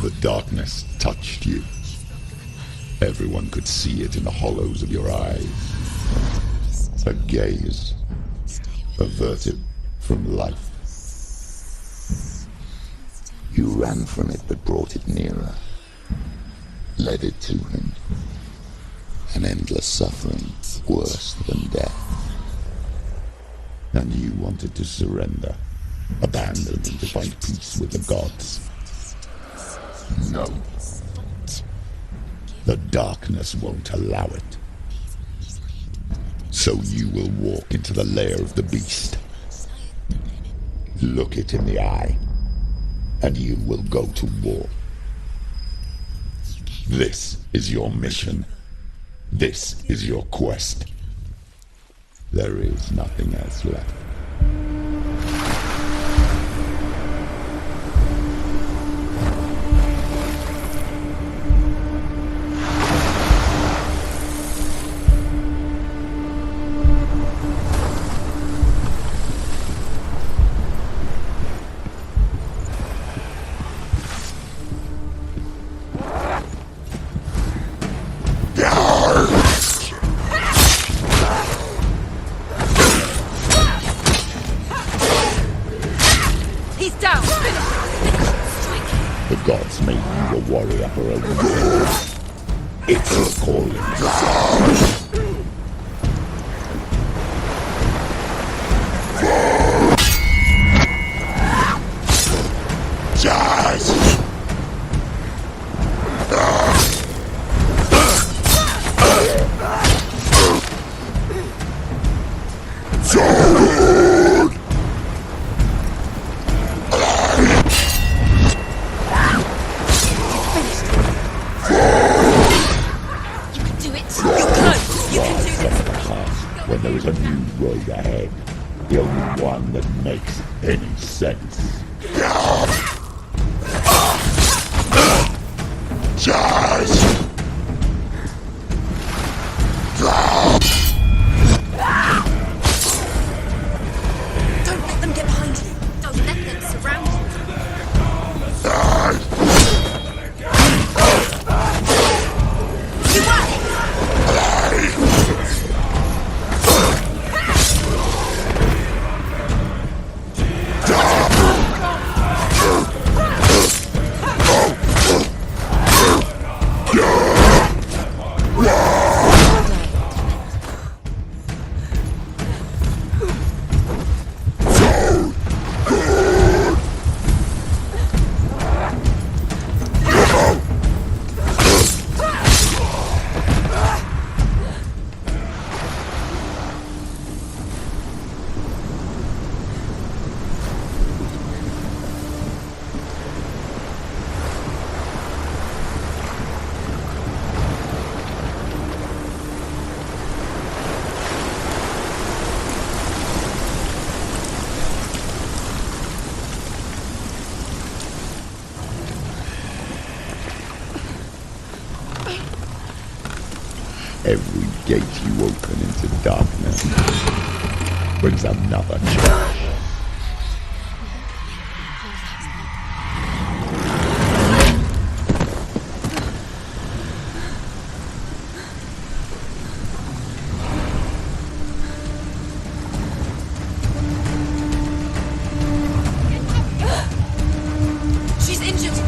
The darkness touched you. Everyone could see it in the hollows of your eyes. A gaze averted from life. You ran from it but brought it nearer, led it to him. An endless suffering worse than death. And you wanted to surrender, abandon and to find peace with the gods. No. The darkness won't allow it. So you will walk into the lair of the beast. Look it in the eye, and you will go to war. This is your mission. This is your quest. There is nothing else left. The gods made you a warrior for a reason. It's a calling. When there is a new road ahead, the only one that makes any sense. Don't let them get behind you. Don't let them surround you. Every gate you open into darkness brings another challenge. She's injured.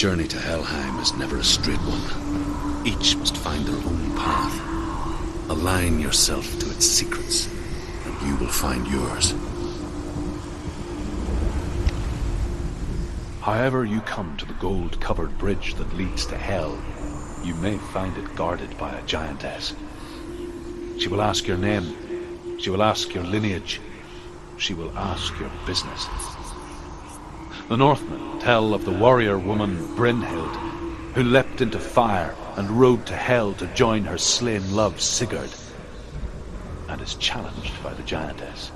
journey to Helheim is never a straight one. Each must find their own path. Align yourself to its secrets, and you will find yours. However you come to the gold-covered bridge that leads to Hell, you may find it guarded by a giantess. She will ask your name. She will ask your lineage. She will ask your business. The Northmen tell of the warrior woman Brynhild, who leapt into fire and rode to Hell to join her slain love Sigurd, and is challenged by the giantess.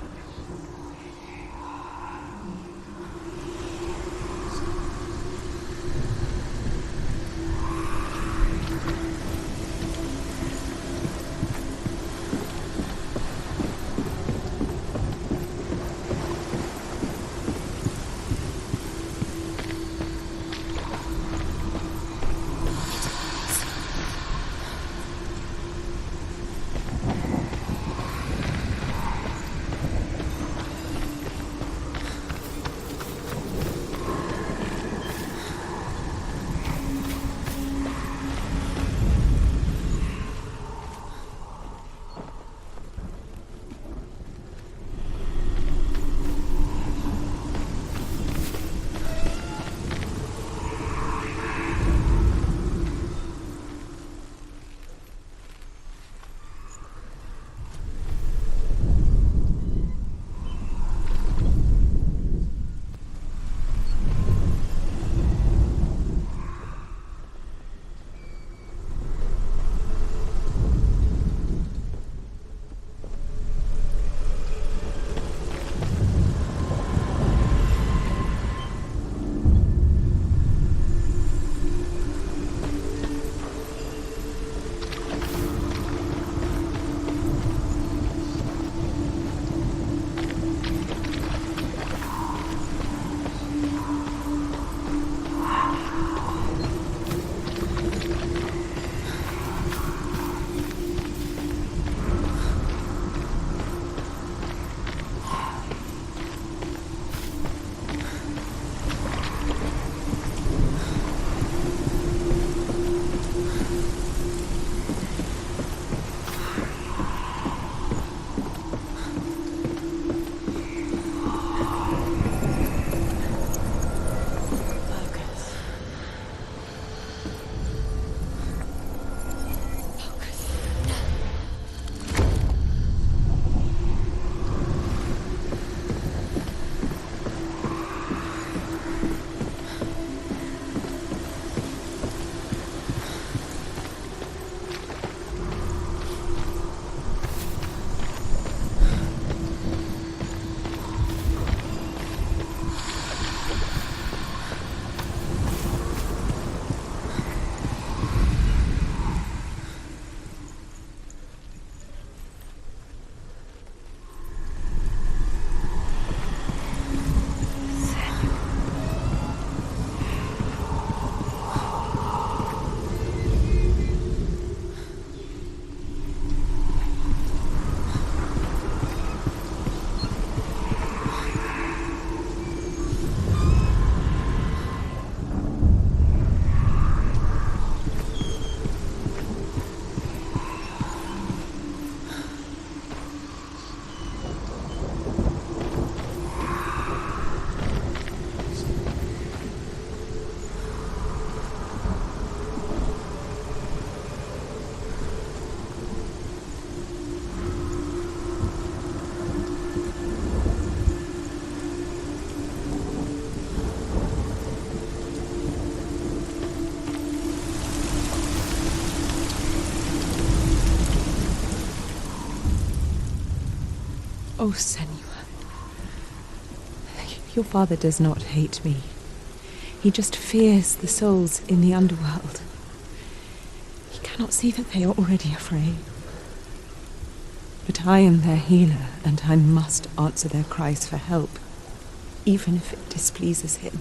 Oh, Senua. Your father does not hate me. He just fears the souls in the underworld. He cannot see that they are already afraid. But I am their healer, and I must answer their cries for help, even if it displeases him.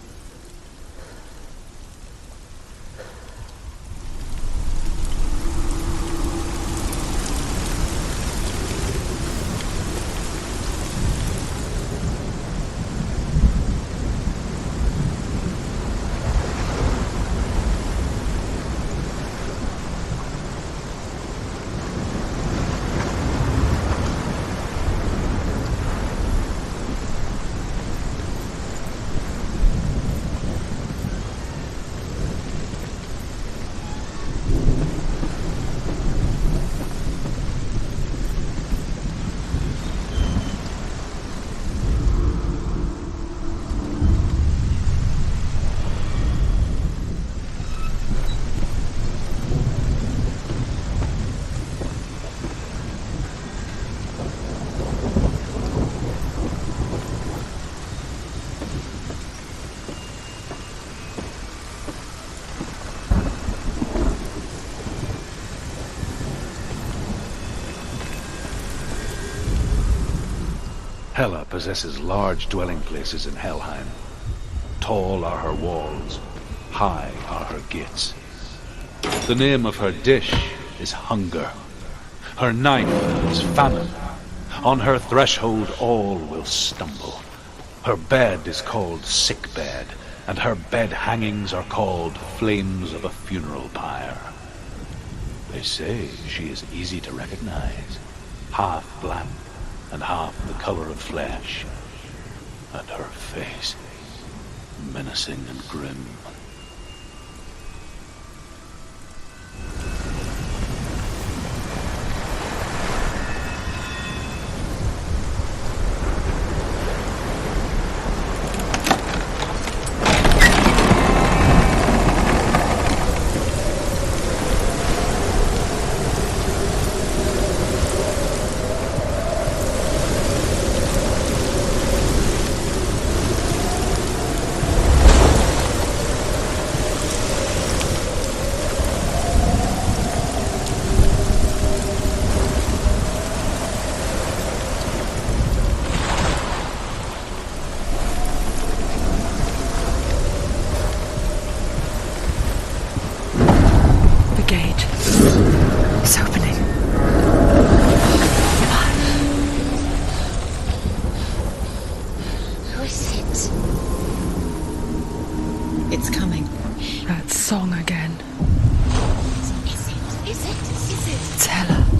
Hela possesses large dwelling places in Helheim. Tall are her walls, high are her gates. The name of her dish is hunger. Her knife is famine. On her threshold all will stumble. Her bed is called sick bed, and her bed hangings are called flames of a funeral pyre. They say she is easy to recognize, half black and half the color of flesh, and her face menacing and grim.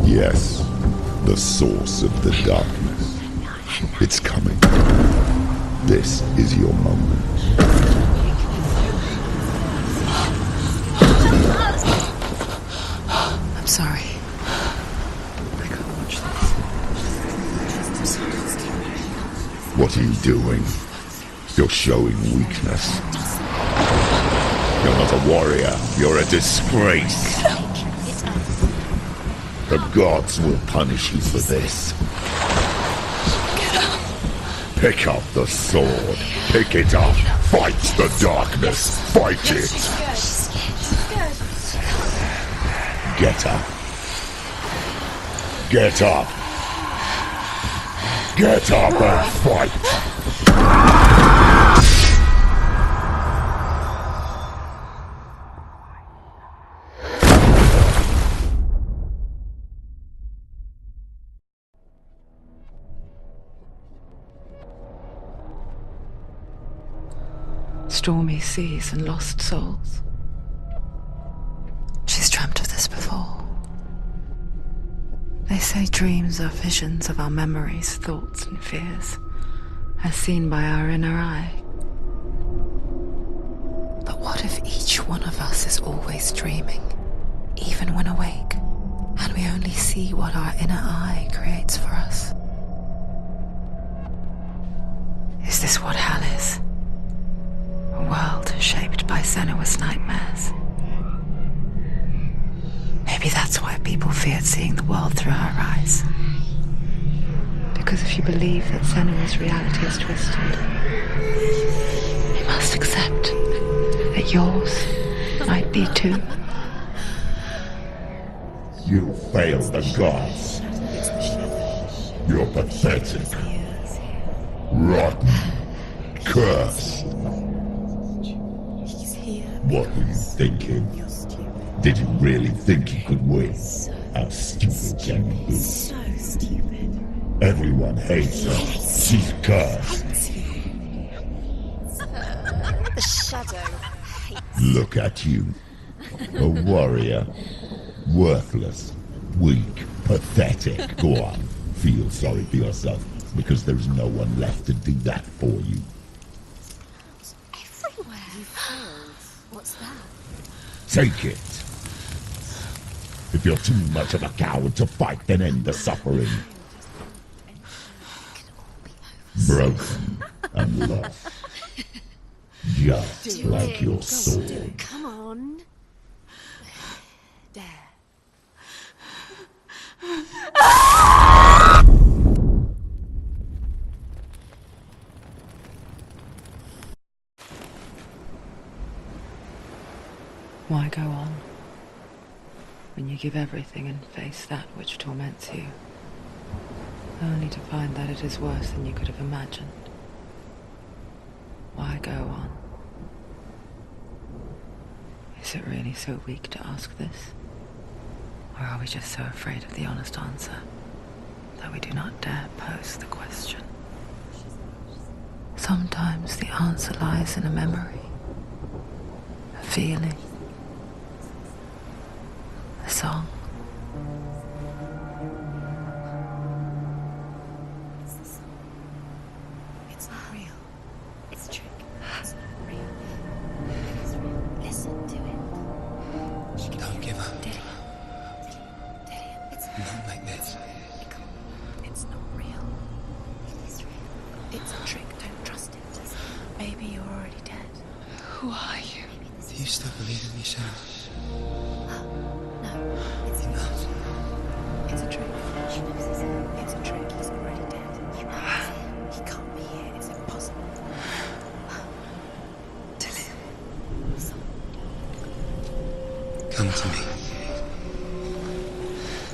Yes, the source of the darkness. It's coming. This is your moment. I'm sorry. I can't watch this. What are you doing? You're showing weakness. You're not a warrior. You're a disgrace. The gods will punish you for this. Pick up the sword. Pick it up. Fight the darkness. Fight it. Get up. Get up. Get up and fight. Stormy seas and lost souls. She's dreamt of this before. They say dreams are visions of our memories, thoughts and fears, as seen by our inner eye. But what if each one of us is always dreaming, even when awake, and we only see what our inner eye creates for us? Is this what hell is? A world shaped by Senua's nightmares. Maybe that's why people feared seeing the world through her eyes. Because if you believe that Senua's reality is twisted, you must accept that yours might be too. You failed the gods. You're pathetic. Rotten. Cursed. What were you thinking? Did you really think you could win? How stupid can you be? So stupid. Everyone hates her. She's cursed. The shadow hates. Look at you. A warrior. Worthless. Weak. Pathetic. Go on. Feel sorry for yourself, because there's no one left to do that for you. Everywhere. You failed. What's that? Take it. If you're too much of a coward to fight, then end the suffering. Broken and lost. Just like your sword. Come on. There. Why go on when you give everything and face that which torments you? only to find that it is worse than you could have imagined. Why go on? Is it really so weak to ask this? Or are we just so afraid of the honest answer that we do not dare pose the question? Sometimes the answer lies in a memory, a feeling, a song. It's not real. It's a trick. It's not real. It's real. Listen to it. Don't give up. Dillian. It's Not like this. It's not real. It is real. It's a trick. Don't trust it. Maybe you're already dead. Who are you? Do you still believe in me, Shadow? No, it's Enough. It's a trick. It's a trick. He's already dead. He can't be here. It's impossible. Come to me.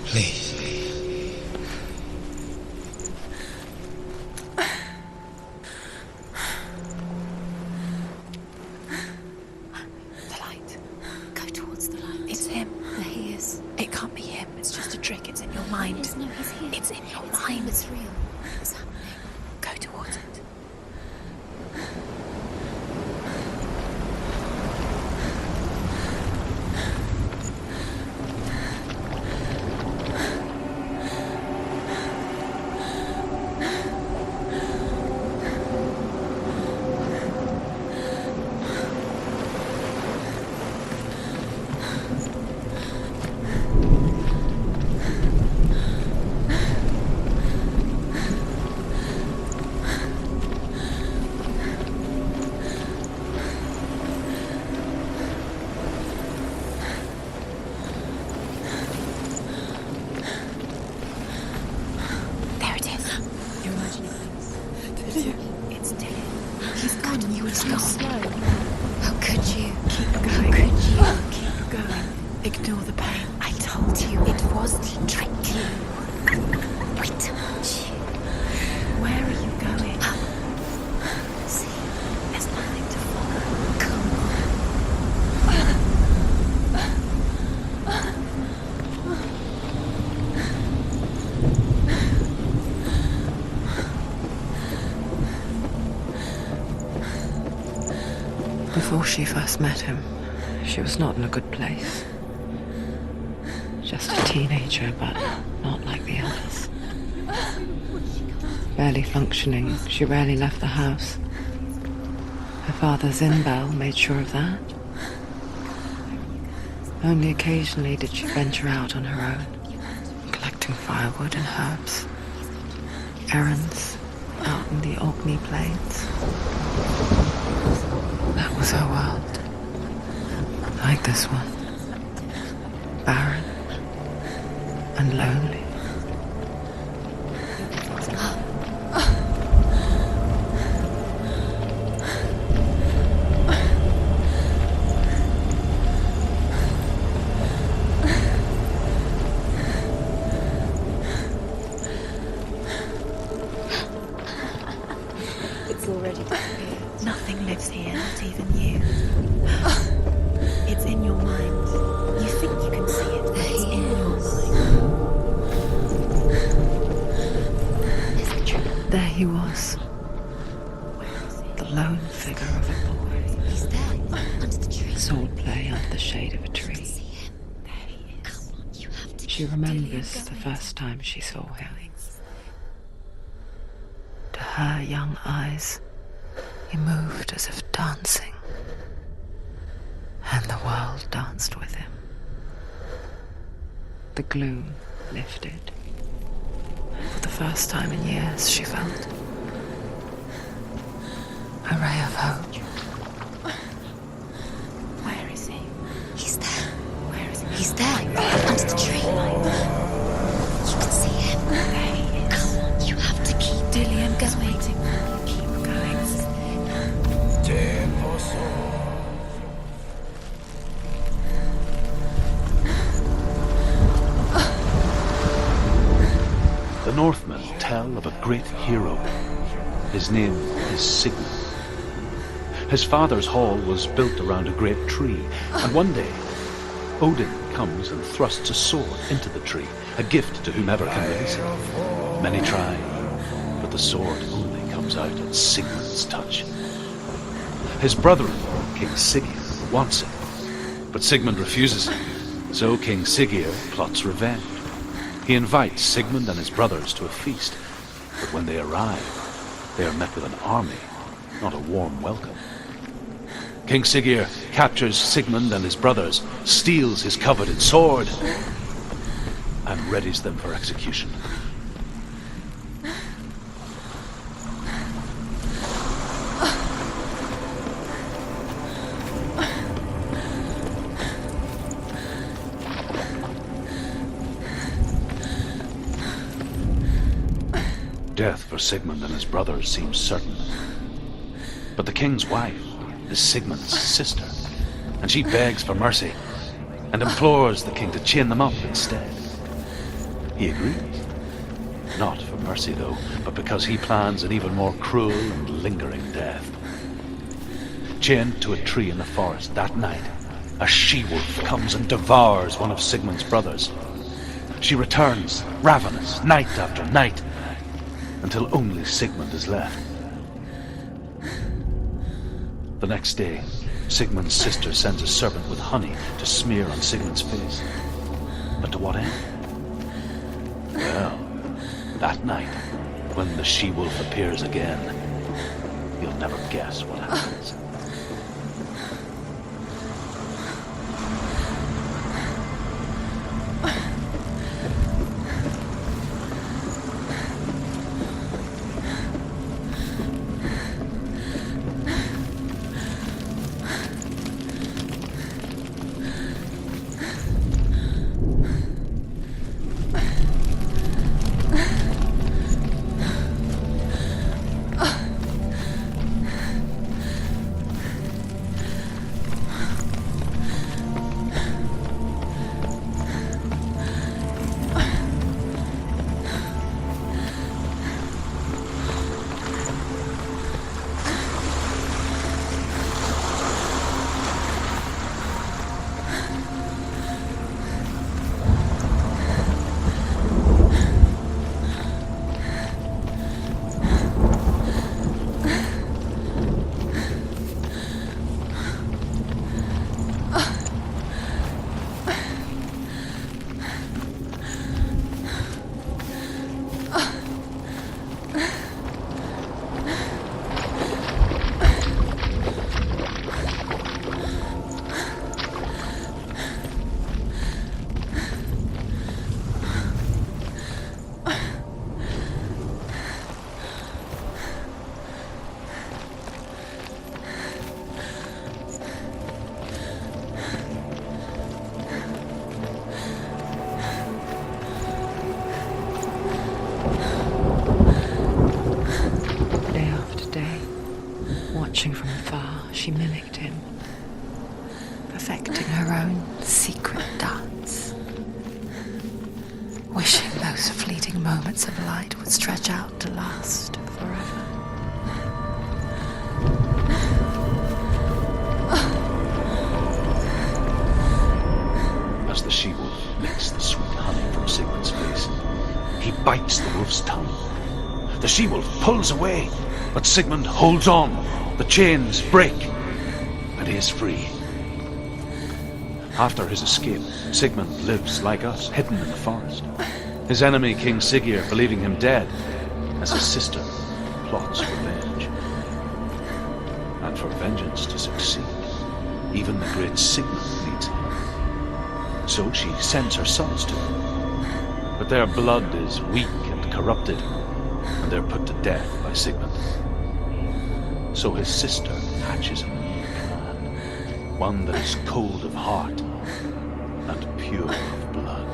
Please. The light. Go towards the light. It's him. There he is. It can't be him. It's just a trick. It's in your mind. No, he's here. It's in your mind. It's real. It's happening. Go towards it. There it is. You're imagining things. Dillian. It's Dillian. He's gone. You were too slow. How could you? Keep going. How could you? Keep going. Ignore the pain. I told you it was the trick. I told you. Where are you going? See, there's nothing to follow. Come on. Before she first met him, she was not in a good place. Just a teenager, but not like the others. Barely functioning, she rarely left the house. Her father's in-bell made sure of that. Only occasionally did she venture out on her own, collecting firewood and herbs. Errands out in the Orkney Plains. That was her world. Like this one. Barren and lonely. It's already disappeared. Nothing lives here, not even you. It's in your mind. You think you can see it, but it's in your mind. There he was. The lone figure of a boy. He's there, under the tree. Swordplay under the shade of a tree. There he is. Come on, you have to She remembers the first time she saw him. To her young eyes, he moved as if dancing, and the world danced with him. The gloom lifted. For the first time in years, she felt a ray of hope. Where is he? He's there. Where is he? He's there, under the tree. You can see him. There he is. Come on, you have to keep Dillian going. Keep going. The Northmen tell of a great hero. His name is Sigmund. His father's hall was built around a great tree, and one day Odin comes and thrusts a sword into the tree, a gift to whomever can release it. Many try, but the sword only comes out at Sigmund's touch. His brother-in-law, King Siggeir, wants it, but Sigmund refuses it, so King Siggeir plots revenge. He invites Sigmund and his brothers to a feast, but when they arrive, they are met with an army, not a warm welcome. King Siggeir captures Sigmund and his brothers, steals his coveted sword, and readies them for execution. Death for Sigmund and his brothers seems certain. But the king's wife is Sigmund's sister, and she begs for mercy and implores the king to chain them up instead. He agrees. Not for mercy, though, but because he plans an even more cruel and lingering death. Chained to a tree in the forest that night, a she-wolf comes and devours one of Sigmund's brothers. She returns, ravenous, night after night, until only Sigmund is left. The next day, Sigmund's sister sends a servant with honey to smear on Sigmund's face. But to what end? Well, that night, when the she-wolf appears again, you'll never guess what happens. Watching from afar, she mimicked him, perfecting her own secret dance, wishing those fleeting moments of light would stretch out to last forever. As the she-wolf licks the sweet honey from Sigmund's face, he bites the wolf's tongue. The she-wolf pulls away, but Sigmund holds on. The chains break, and he is free. After his escape, Sigmund lives like us, hidden in the forest. His enemy, King Siggeir, believing him dead, as his sister plots revenge. And for vengeance to succeed, even the great Sigmund needs help. So she sends her sons to him. But their blood is weak and corrupted, and they're put to death by Sigmund. So his sister hatches a new plan, one that is cold of heart and pure of blood.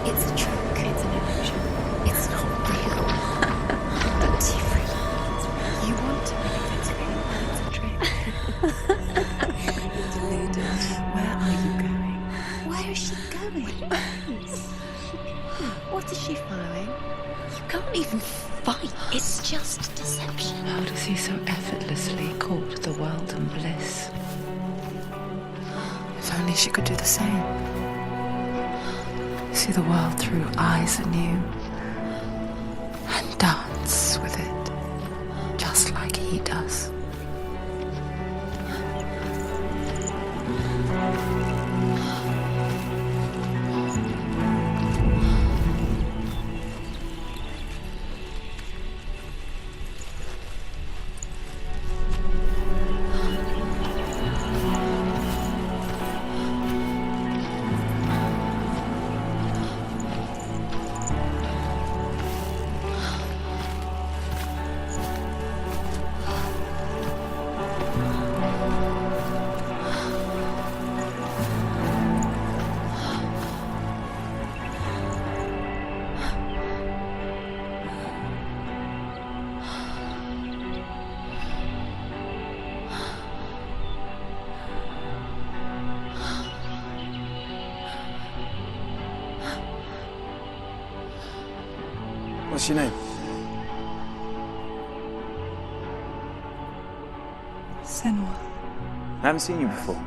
It's a trick. It's an illusion. It's not real. Pt.3. You want to believe it's real, but it's a trick. Deluded. even fight. It's just deception. How does he so effortlessly court the world and bliss? If only she could do the same. See the world through eyes anew and dance with it, just like he does. What's your name? Senua. I haven't seen you before.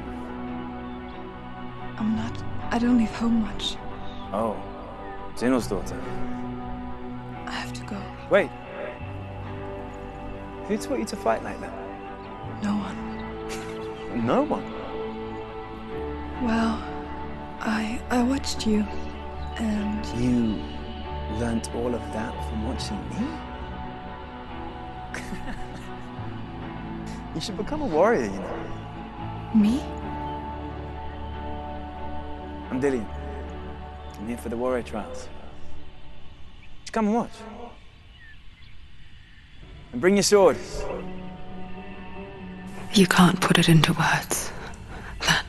I don't leave home much. Oh, Zeno's daughter. I have to go. Wait. Who taught you to fight like that? No one. No one? Well, I watched you, and You learnt all of that from watching me? You should become a warrior, you know. me? I'm Dillian. I'm here for the warrior trials. Just come and watch. And bring your sword. You can't put it into words. That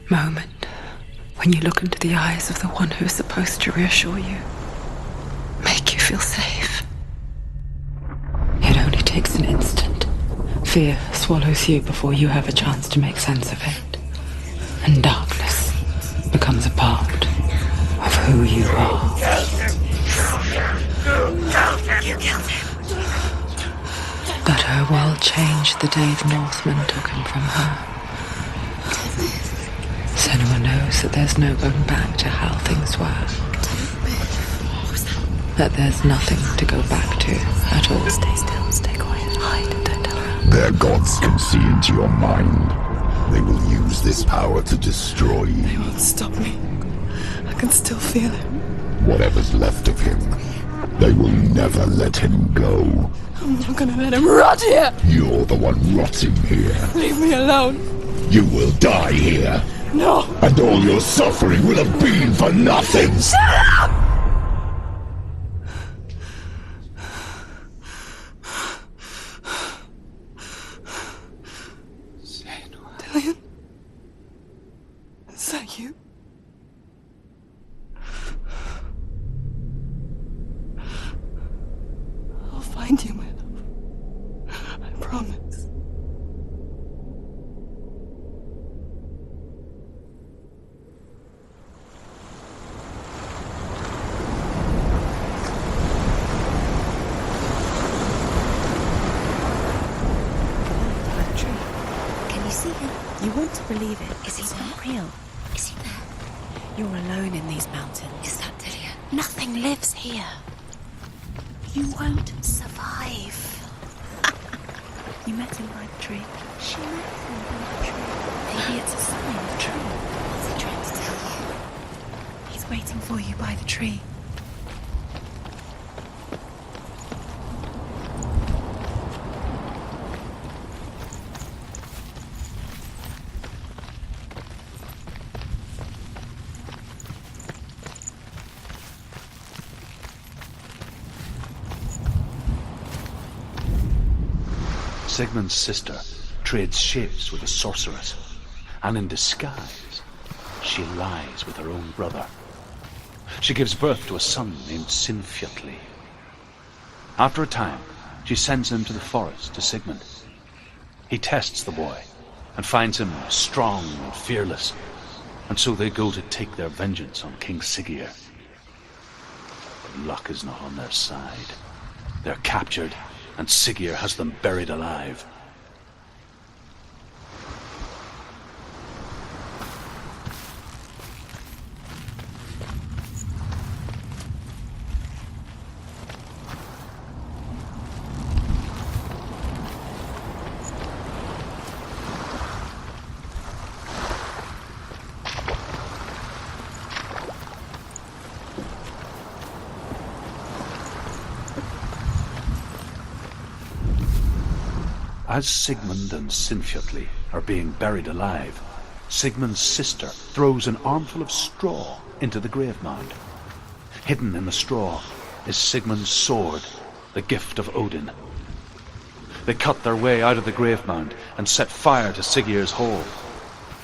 moment when you look into the eyes of the one who's supposed to reassure you, make you feel safe. It only takes an instant. Fear swallows you before you have a chance to make sense of it. And darkness becomes a part of who you are. You killed him. But her world changed the day the Northmen took him from her. Senua knows that there's no going back to how things were. That there's nothing to go back to at all. Stay still, stay quiet, hide, don't tell her. Their gods can see into your mind. They will use this power to destroy They you. won't stop me. I can still feel him. Whatever's left of him, they will never let him go. I'm not gonna let him rot here! You're the one rotting here. Leave me alone! You will die here. No! And all your suffering will have been for nothing. Shut up! Dillian? Is that you? I'll find you, my love. I promise. Can you see him? You want to believe it. Is he not real? Is he there? You're alone in these mountains. Is that Dillian? Nothing lives here. You won't survive. You met him by the tree. She met him by the tree. Maybe it's a sign. The tree. What's he trying to tell you? He's waiting for you by the tree. Sigmund's sister trades shapes with a sorceress, and in disguise, she lies with her own brother. She gives birth to a son named Sinfjotli. After a time, she sends him to the forest to Sigmund. He tests the boy and finds him strong and fearless, and so they go to take their vengeance on King Siggeir. But luck is not on their side. They're captured, and Siggeir has them buried alive. As Sigmund and Sinfjotli are being buried alive, Sigmund's sister throws an armful of straw into the grave mound. Hidden in the straw is Sigmund's sword, the gift of Odin. They cut their way out of the grave mound and set fire to Siggeir's hall.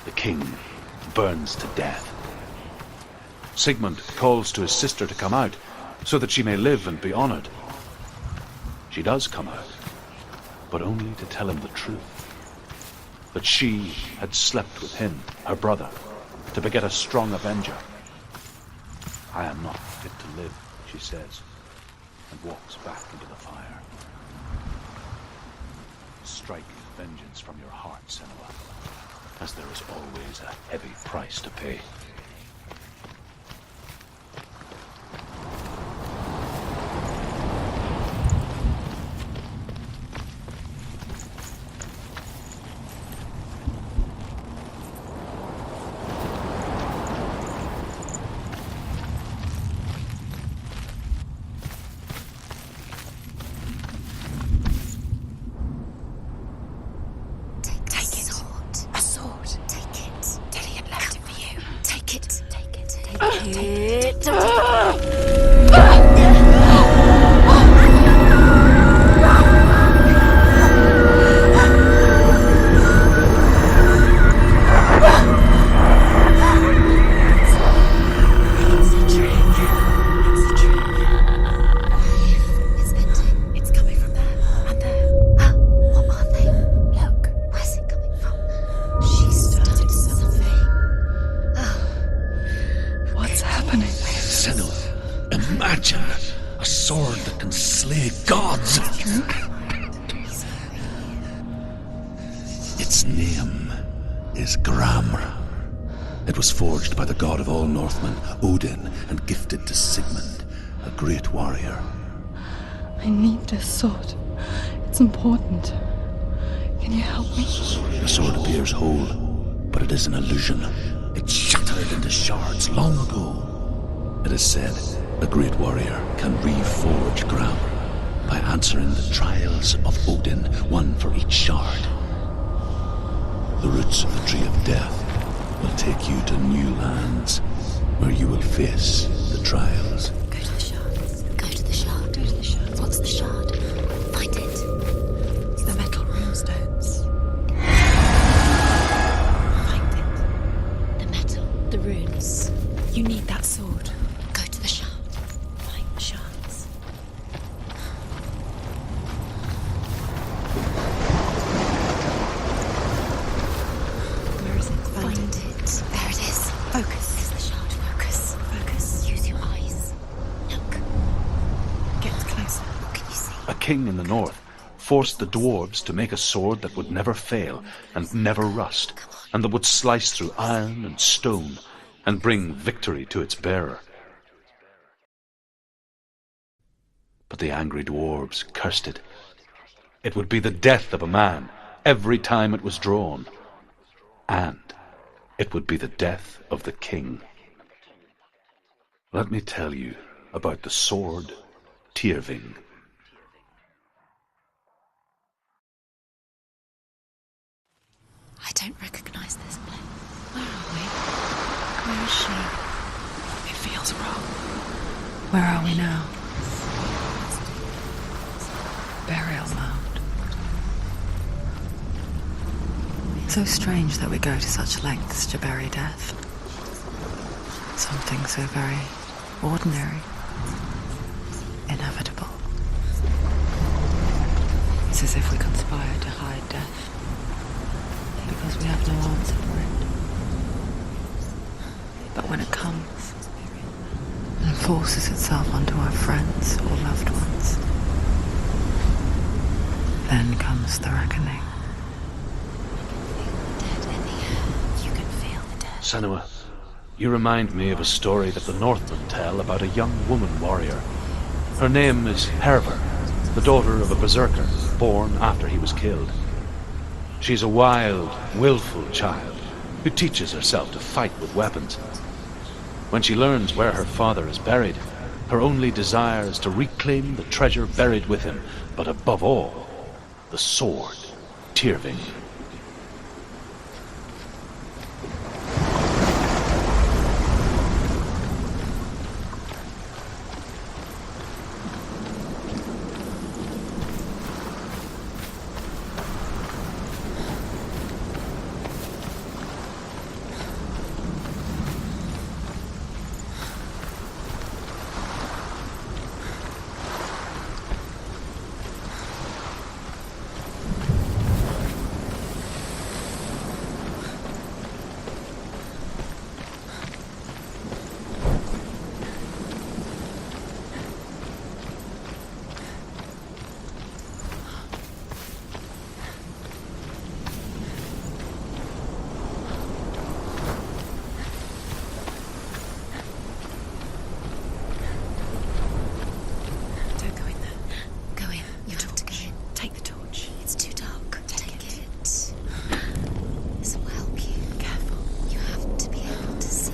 The king burns to death. Sigmund calls to his sister to come out so that she may live and be honored. She does come out, but only to tell him the truth. That she had slept with him, her brother, to beget a strong avenger. I am not fit to live, she says, and walks back into the fire. Strike vengeance from your heart, Senua, as there is always a heavy price to pay. Its name is Gramr. It was forged by the god of all Northmen, Odin, and gifted to Sigmund, a great warrior. I need this sword. It's important. Can you help me? The sword appears whole, but it is an illusion. It shattered into shards long ago. It is said a great warrior can reforge Gramr by answering the trials of Odin, one for each shard. The roots of the Tree of Death will take you to new lands where you will face the trials. Go to the shards. Go to the shard. Go to the shard. What's the shard? Find it. It's the metal runestones. Find it. The metal. The runes. You need that sword. Go to the shard. Find the shards. Where is it? Find it. There it is. Focus. It's the shard. Focus. Focus. Use your eyes. Look. Get closer. What can you see? A king in the north forced the dwarves to make a sword that would never fail and never rust, and that would slice through iron and stone and bring victory to its bearer. But the angry dwarves cursed it. It would be the death of a man every time it was drawn. And it would be the death of the king. Let me tell you about the sword Tyrving. I don't recognize this place. Where are we? Where is she? It feels wrong. Where are we now? Burial mound. So strange that we go to such lengths to bury death. Something so very ordinary, inevitable. It's as if we conspire to hide death, because we have no answer for it. But when it comes and forces itself onto our friends or loved ones, Then comes the reckoning. You can feel the dead. Senua, you remind me of a story that the Northmen tell about a young woman warrior. Her name is Herver, the daughter of a berserker, born after he was killed. She's a wild, willful child who teaches herself to fight with weapons. When she learns where her father is buried, her only desire is to reclaim the treasure buried with him, but above all, the sword, Pt.3. Don't go in there. Go in. You have to go in. Take the torch. It's too dark. Take it. This will help you. Careful. You have to be able to see.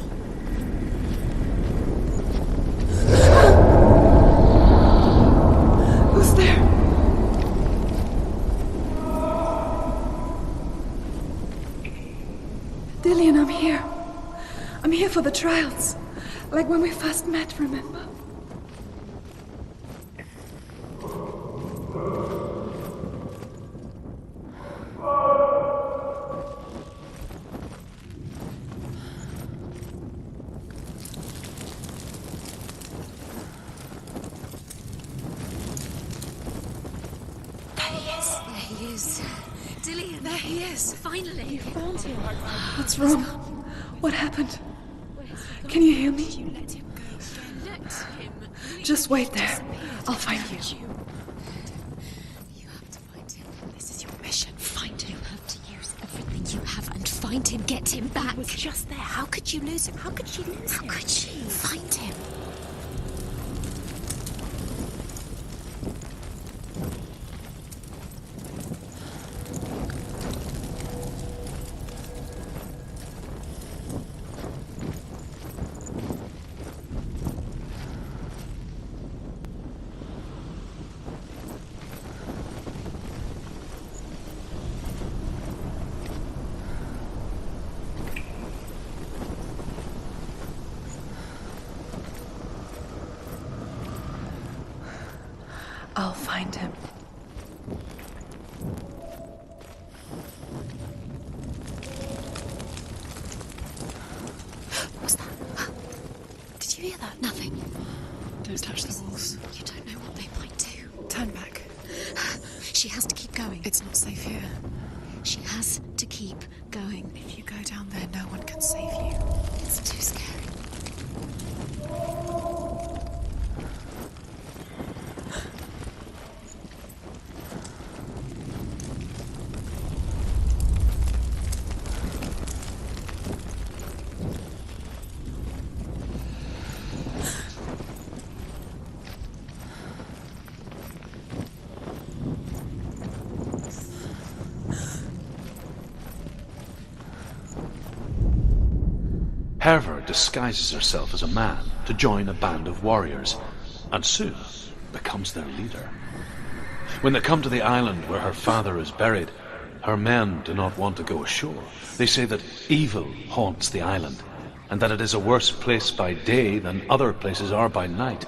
Who's there? Dillian, I'm here. I'm here for the trials. Like when we first met, remember? There he is. Dillian, there he is. Finally. You found him. What's wrong? What happened? Can you hear me? You let him go. Let him. Just wait there. I'll find you. You have to find him. This is your mission. Find him. You have to use everything you have and find him. Get him back. He was just there. How could you lose him? How could she lose him? How could she? Find him. I'll find him. What's that? Did you hear that? Nothing. Don't touch the walls. You don't know what they might do. Turn back. She has to keep going. It's not safe here. She has to keep going. If you go down there, no one can save you. It's too scary. Herver disguises herself as a man to join a band of warriors, and soon becomes their leader. When they come to the island where her father is buried, her men do not want to go ashore. They say that evil haunts the island, and that it is a worse place by day than other places are by night.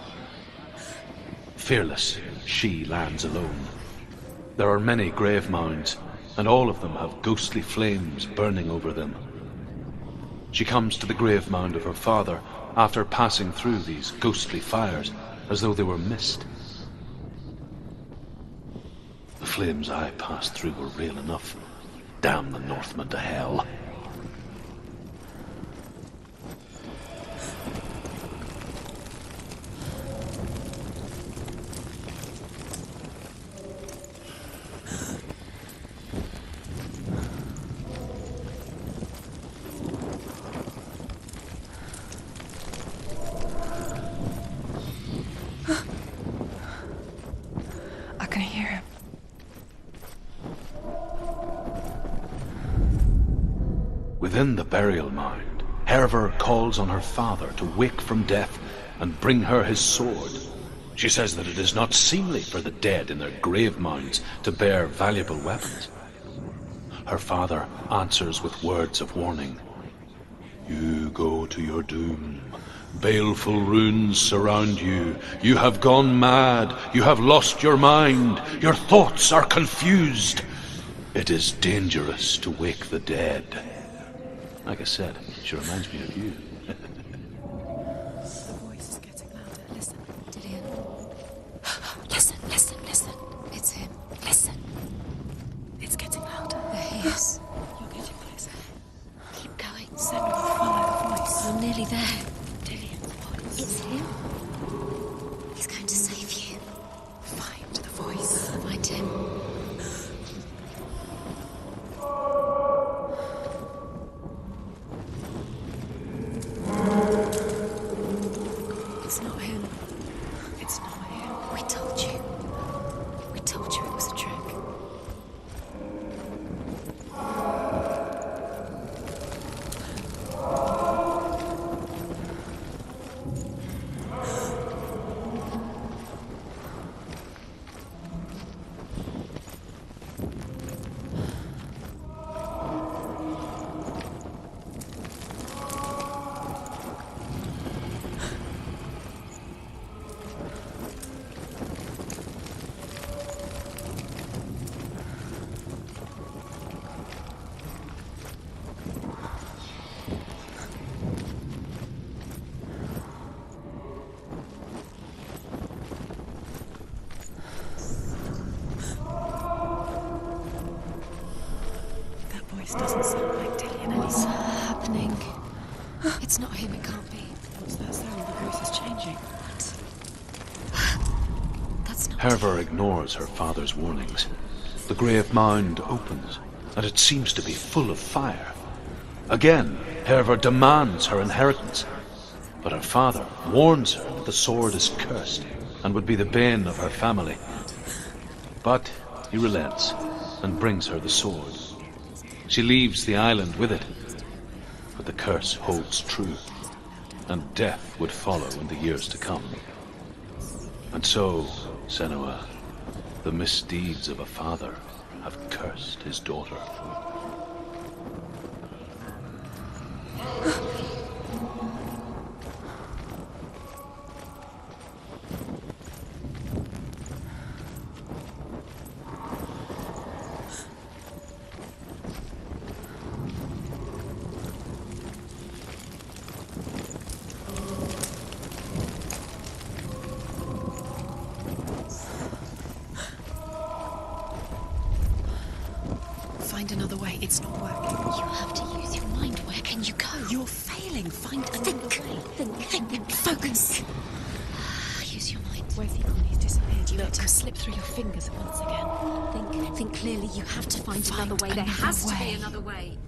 Fearless, she lands alone. There are many grave mounds, and all of them have ghostly flames burning over them. She comes to the grave mound of her father after passing through these ghostly fires as though they were mist. The flames I passed through were real enough. Damn the Northmen to hell. Within the burial mound, Herver calls on her father to wake from death and bring her his sword. She says that it is not seemly for the dead in their grave mounds to bear valuable weapons. Her father answers with words of warning. You go to your doom. Baleful runes surround you. You have gone mad. You have lost your mind. Your thoughts are confused. It is dangerous to wake the dead. Like I said, she reminds me of you. The voice is getting louder. Listen, Dillian. Listen, listen, listen. It's him. Listen. It's getting louder. There he is. You're getting closer. Keep going. Senua, follow the voice. You're nearly there. Dillian's voice. It's him. He's going to save you. Find the voice. Find him. It's not him. It's not him. We told you. We told you it was a trick. That voice doesn't sound like Dillian. What's happening? It's not him, it can't be. What's that sound? The voice is changing. What? That's not Herver ignores her father's warnings. The grave mound opens, and it seems to be full of fire. Again, Herver demands her inheritance, but her father warns her that the sword is cursed and would be the bane of her family. But he relents and brings her the sword. She leaves the island with it, but the curse holds true, and death would follow in the years to come. And so, Senua, the misdeeds of a father have cursed his daughter. Find another way. It's not working. You have to use your mind. Where can you go? You're failing. Find another way. Think. Focus. Use your mind. Where's he gone? He's disappeared. You let him slip through your fingers once again. Think clearly. You have to find another way. There has to be another way.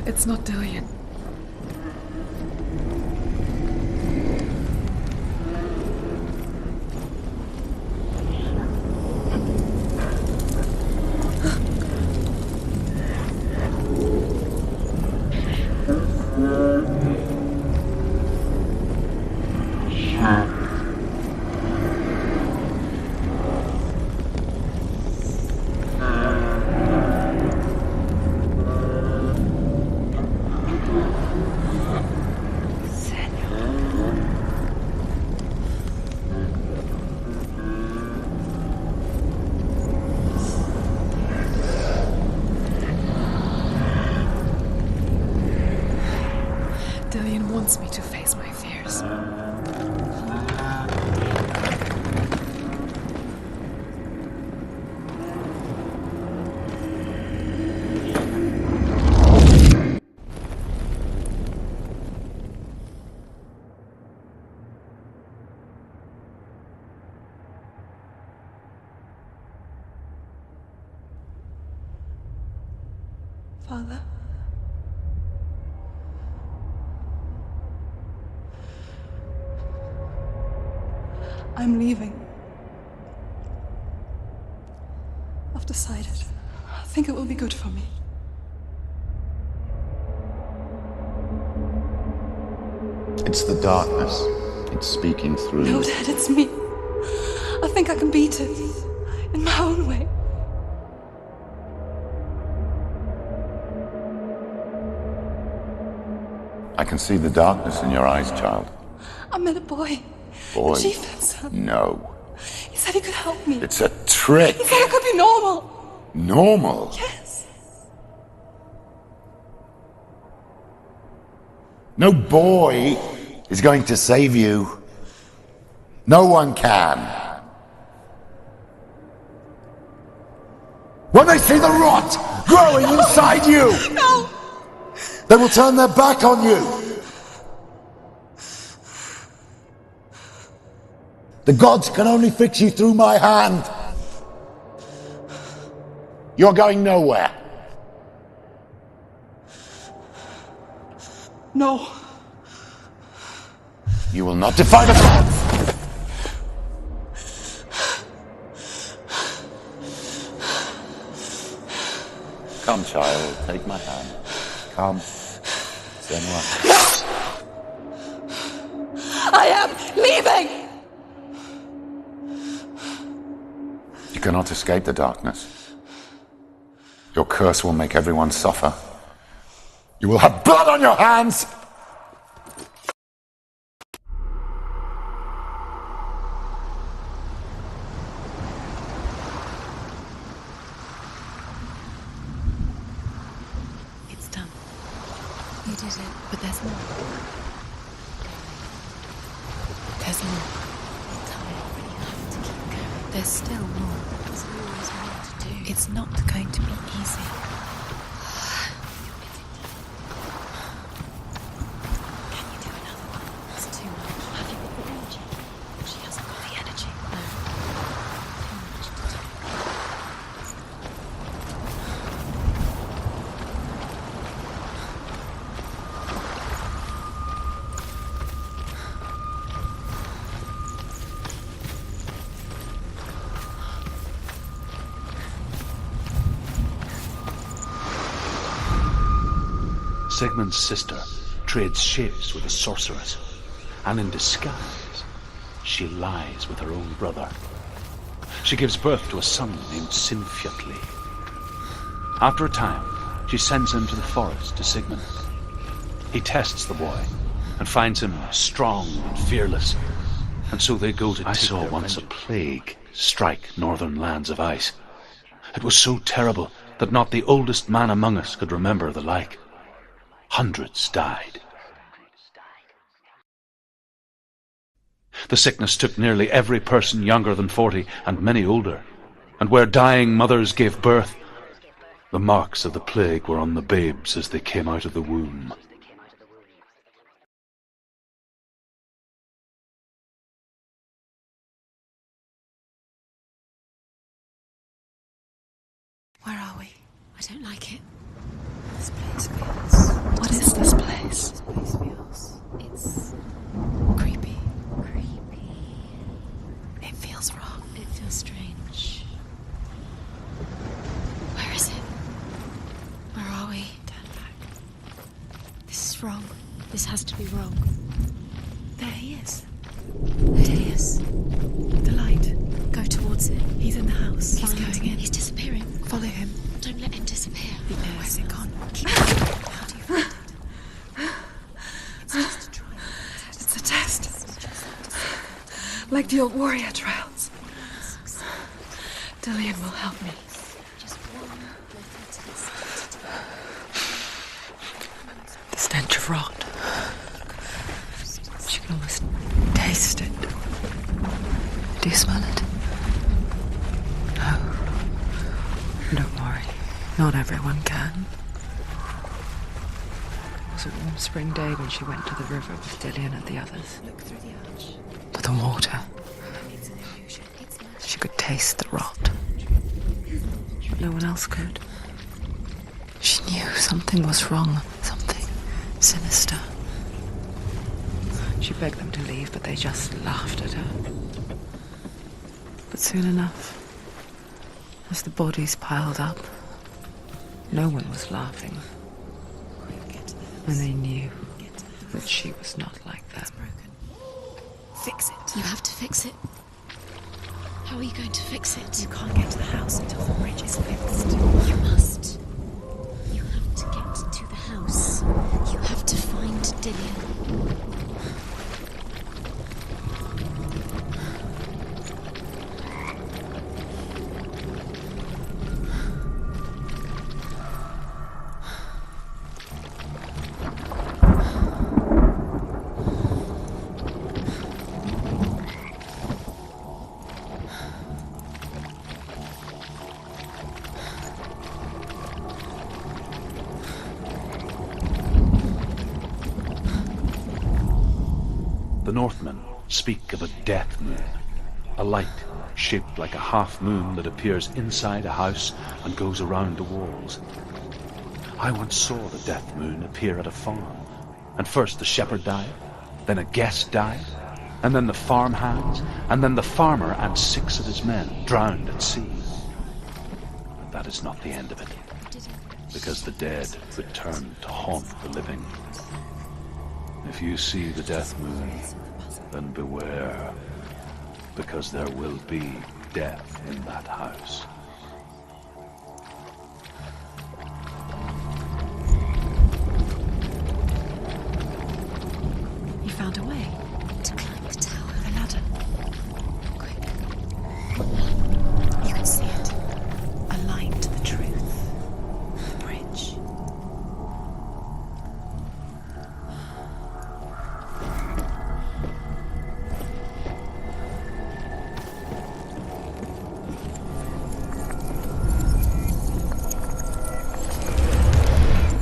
It's not Dillian. wants me to face my fears. Father? I'm leaving. I've decided. I think it will be good for me. It's the darkness. It's speaking through No, you. Dad, it's me. I think I can beat it. In my own way. I can see the darkness in your eyes, child. I met a boy. Boy. The chieftain's son. No. He said he could help me. It's a trick. He said I could be normal. Normal? Yes. No boy is going to save you. No one can. When they see the rot growing inside you, No! they will turn their back on you. The gods can only fix you through my hand. You're going nowhere. No. You will not defy the gods. Come, child, take my hand. Come. Senua. I am leaving! You cannot escape the darkness. Your curse will make everyone suffer. You will have blood on your hands! It's done. You did it, but there's more. There's more. You're tired, but you have to keep going. There's still more. There's always more to do. It's not going to be easy. Can you do another one? That's too much. Have you got the energy? She hasn't got the energy. No. Too much to do. Sigmund's sister trades shapes with a sorceress, and in disguise, she lies with her own brother. She gives birth to a son named Sinfjotli. After a time, she sends him to the forest to Sigmund. He tests the boy and finds him strong and fearless, and so they go to I saw once a plague strike northern lands of ice. It was so terrible that not the oldest man among us could remember the like. Hundreds died. The sickness took nearly every person younger than 40 and many older, and where dying mothers gave birth, the marks of the plague were on the babes as they came out of the womb. Where are we? I don't like it. This place feels... What is this place? This place feels... It's... creepy. Creepy. It feels wrong. It feels strange. Where is it? Where are we? Turn back. This is wrong. This has to be wrong. There he is. There he is. The light. Go towards it. He's in the house. He's going in. He's disappearing. Follow him. Don't let him disappear. Where's it gone? Keep going. How do you find it? It's just a trial. It's a test. Like the old warrior trials. Dillian will help me. Just one little test. The stench of rot. taste it. Do you smell it? No. Don't worry. Not everyone can. It was a warm spring day when she went to the river with Dillian and the others. Look through the arch. But the water, It's an illusion. It's magic. she could taste the rot. No one else could. She knew something was wrong, something sinister. She begged them to leave, but they just laughed at her. But soon enough, as the bodies piled up, no one was laughing. And they knew that she was not like them. Fix it. You have to fix it. How are you going to fix it? You can't get to the house until the bridge is fixed. You must. You have to get to the house. You have to find Dillian. The Northmen speak of a death moon, a light shaped like a half moon that appears inside a house and goes around the walls. I once saw the death moon appear at a farm, and first the shepherd died, then a guest died, and then the farmhands, and then the farmer and 6 of his men drowned at sea. But that is not the end of it, because the dead return to haunt the living. If you see the death moon, then beware, because there will be death in that house. You found a way To climb the tower. the ladder. Quick. You can see it. A line to the truth. The bridge.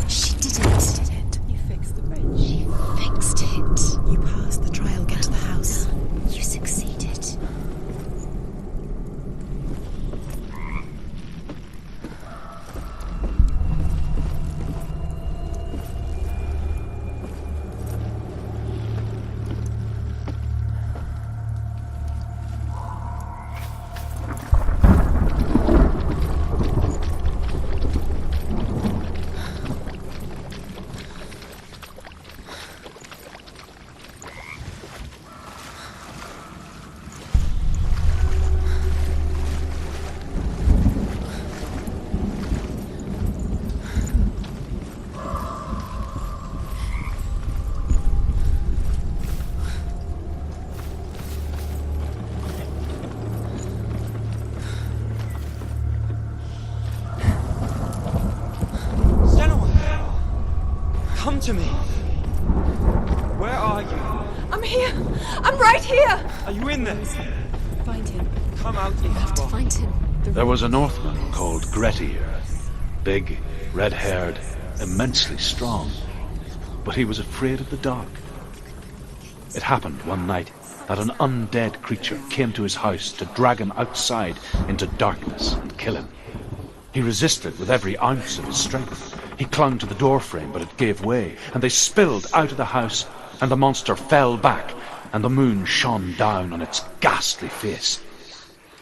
She did it. You fixed the bridge. She fixed it. You passed the trial. Get to the house. You succeeded. Come to me. Where are you? I'm here! I'm right here! Are you in there? Find him. Come out, You have to find him. There was a Northman called Grettir, big, red-haired, immensely strong, but he was afraid of the dark. It happened one night that an undead creature came to his house to drag him outside into darkness and kill him. He resisted with every ounce of his strength. He clung to the doorframe, but it gave way, and they spilled out of the house, and the monster fell back, and the moon shone down on its ghastly face.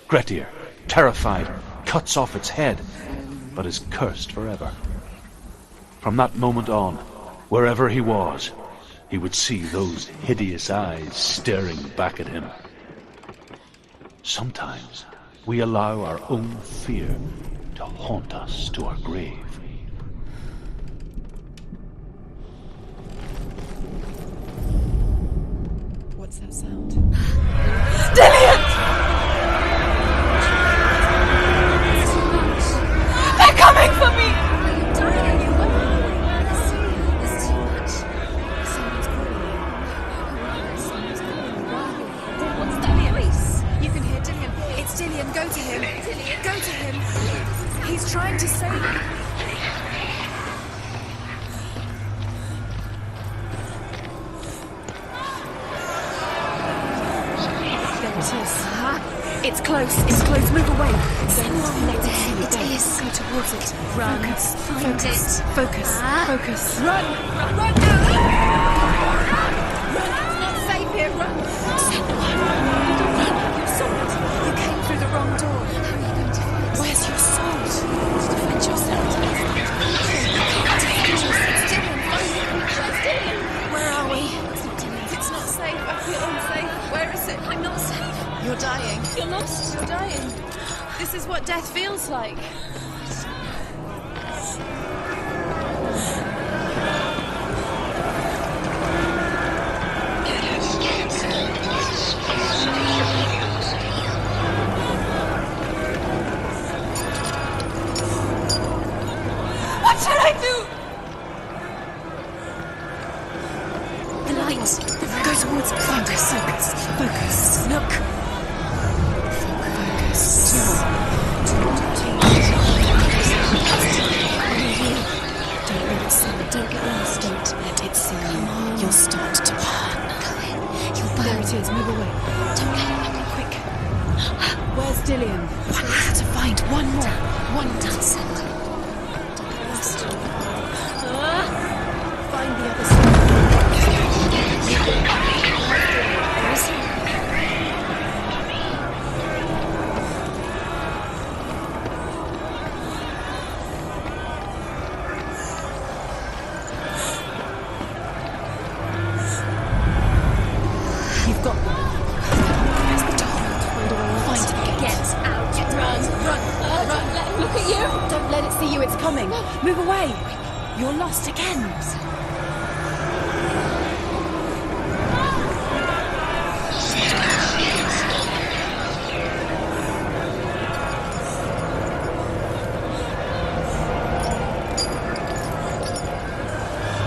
Grettir, terrified, cuts off its head, but is cursed forever. From that moment on, wherever he was, he would see those hideous eyes staring back at him. Sometimes we allow our own fear to haunt us to our grave. What's that sound? They're coming for me! There's too much. Someone's calling you. Someone's calling you. Why are you Go to him. Go to him. He's trying to save you. There it is. It's close. It's close. Move away. Someone let It is. Go towards it. Run. Find it. Focus. Focus. Run. Run. Run. It's not safe here. Run. Your sword. You came through the wrong door. How are you going to fight? Where's your sword? To defend yourself. Where are we? It's not safe. I feel unsafe. Where is it? I'm not safe. You're dying. You're lost. You're dying. This is what death feels like. What should I do? The light. Go towards it. Focus. Focus. Look. Don't get lost. Don't let it see you. You'll start to burn. You'll burn. There it is. Move away. Don't let it happen. Quick. Where's Dillian? One more to find. One more. One more. Don't get lost. Find the other side. Where is he? You've got them. Where's the door? Find it. Get out. Run. Run. Don't let him look at you. Don't let it see you. It's coming. Move away. You're lost again.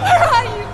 Where are you?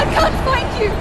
I can't find you!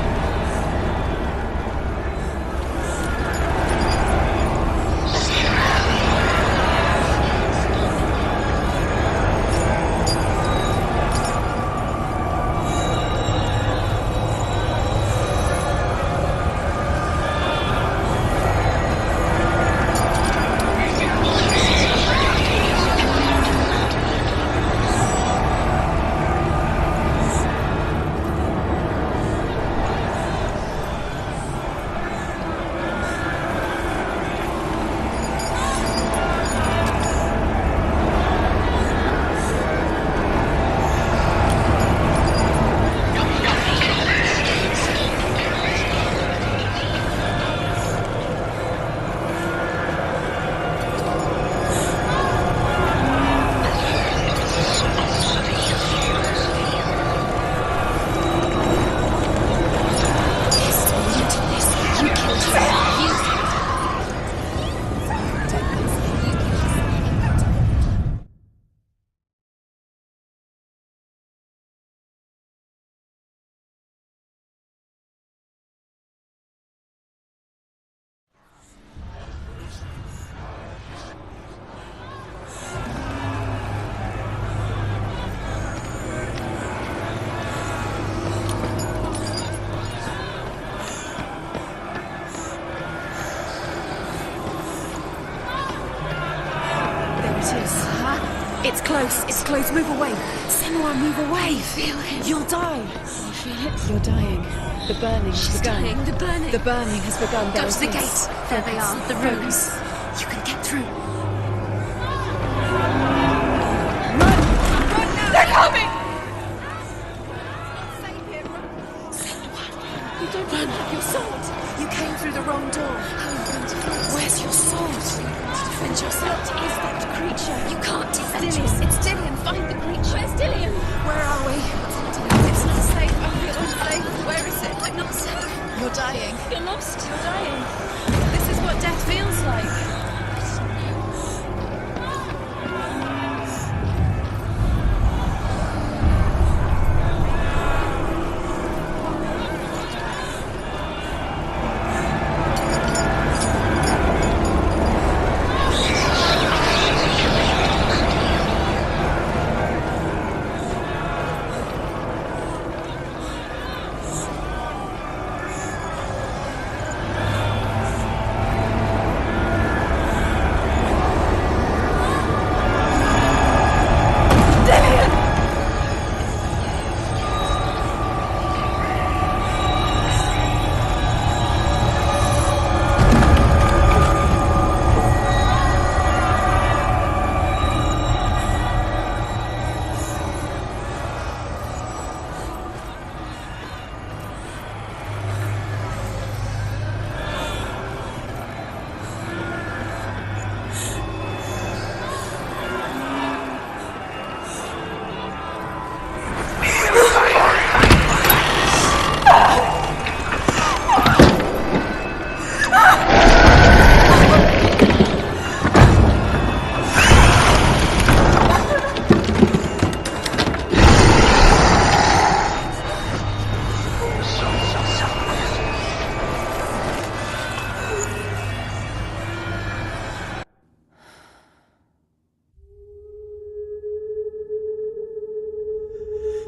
It's close. It's close. Move away. Senua, move away. Feel him. You'll die. You feel it? You're dying. The burning has She's begun. dying. The burning. The burning has begun. Go There to the it is. gate. There they are. The rooms. You can get through. Run! Run now! They're coming!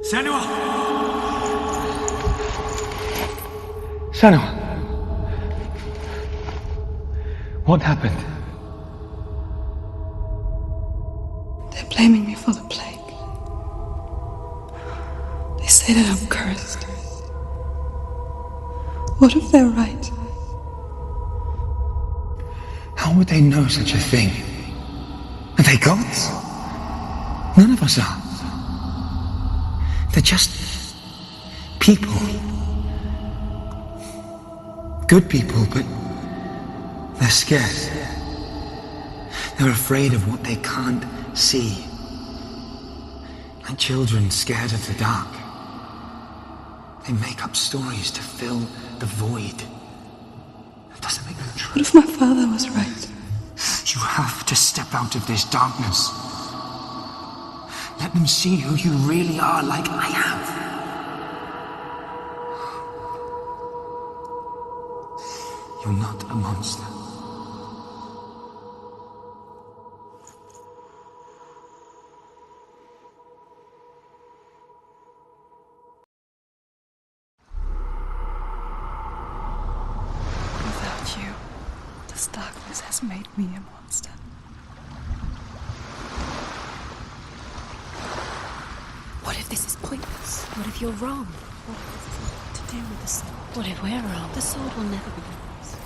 Senua! Senua! What happened? They're blaming me for the plague. They say that I'm cursed. What if they're right? How would they know such a thing? Are they gods? None of us are. They're just people. Good people, but they're scared. They're afraid of what they can't see. Like children scared of the dark. They make up stories to fill the void. That doesn't make them true. What if my father was right? You have to step out of this darkness. Let them see who you really are, like I have. You're not a monster. Without you, this darkness has made me a monster. What if this is pointless? What if you're wrong? What if this is nothing to do with the sword? What if we're wrong? The sword will never be yours.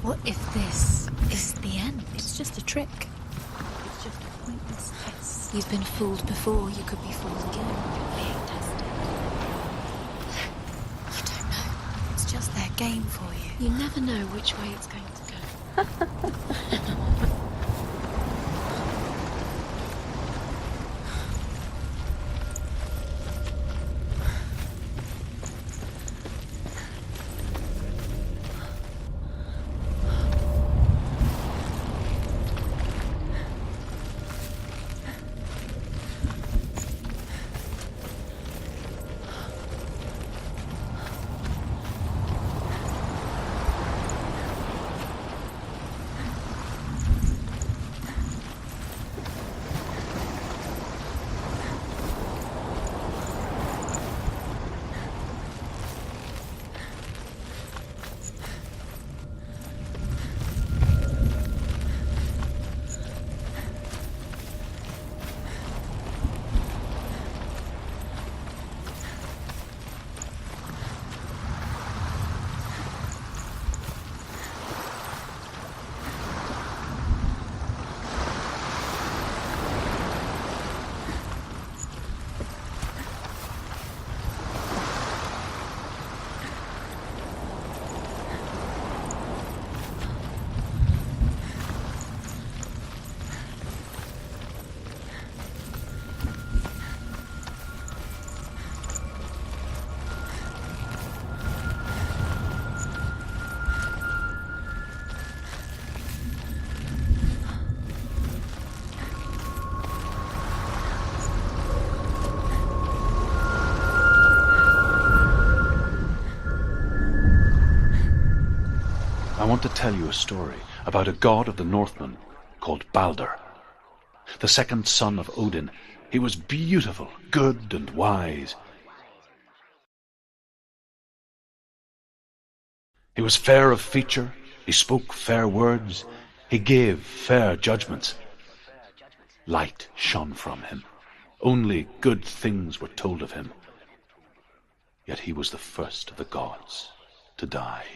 What if this is the end? It's just a trick. It's just a pointless test. You've been fooled before. You could be fooled again. You're being tested. You don't know. It's just their game for you. You never know which way it's going to go. I want to tell you a story about a god of the Northmen called Balder. The second son of Odin. He was beautiful, good and wise. He was fair of feature, he spoke fair words, he gave fair judgments. Light shone from him. Only good things were told of him. Yet he was the first of the gods to die.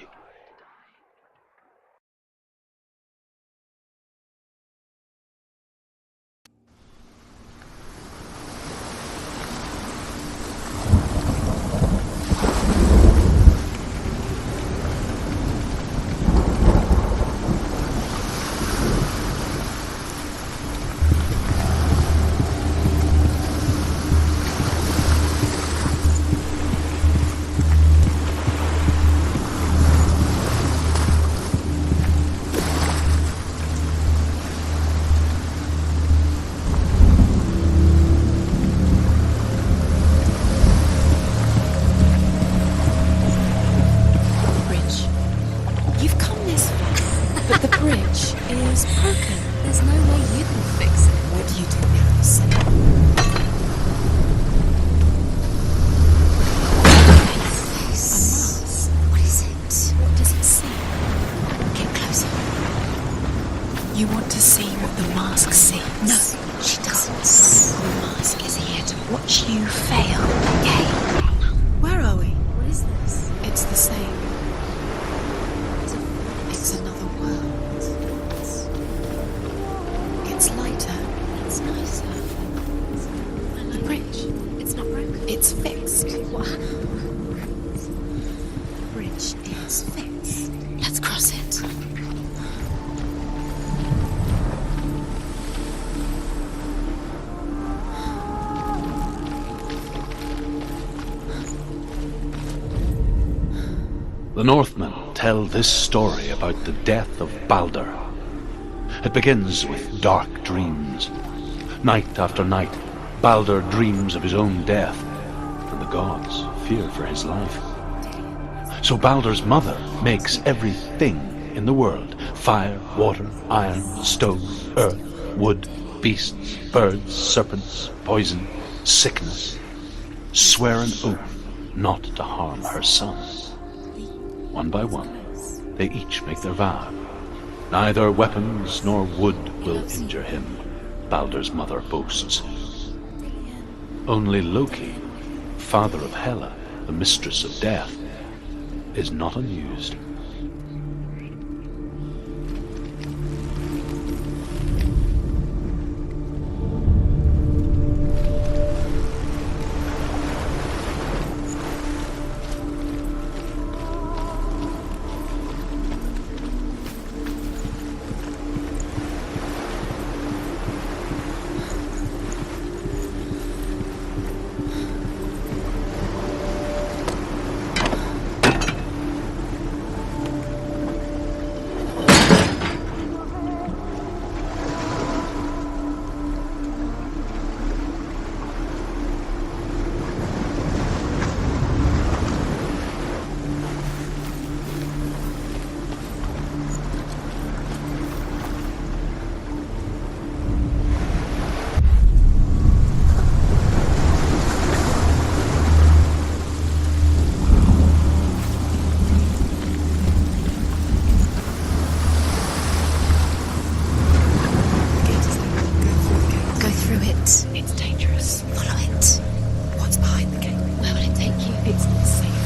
Watch you fail again. Where are we? What is this? It's the same. It's another world. It's lighter. It's nicer. The bridge. It's not broken. It's fixed. What? The bridge is fixed. Let's cross it. The Northmen tell this story about the death of Balder. It begins with dark dreams. Night after night, Balder dreams of his own death, and the gods fear for his life. So Balder's mother makes everything in the world: fire, water, iron, stone, earth, wood, beasts, birds, serpents, poison, sickness. Swear an oath not to harm her son. One by one, they each make their vow. Neither weapons nor wood will injure him, Balder's mother boasts. Only Loki, father of Hela, the mistress of death, is not amused. It's dangerous. Follow it. What's behind the gate? Where will it take you? It's not safe.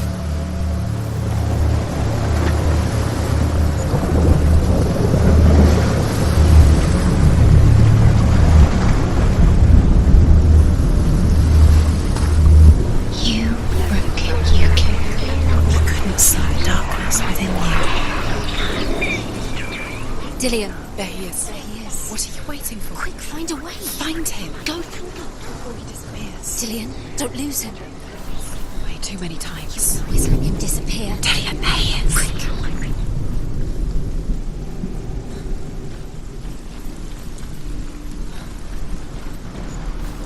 You broke it. You killed it. You couldn't see the darkness within you. Dillian. There he is. There he is. What are you waiting for? Quick, find a way. Find him. Go forward Before he disappears. Dillian, don't lose him. Way too many times. Always let him disappear. Dillian, there he is. Quick.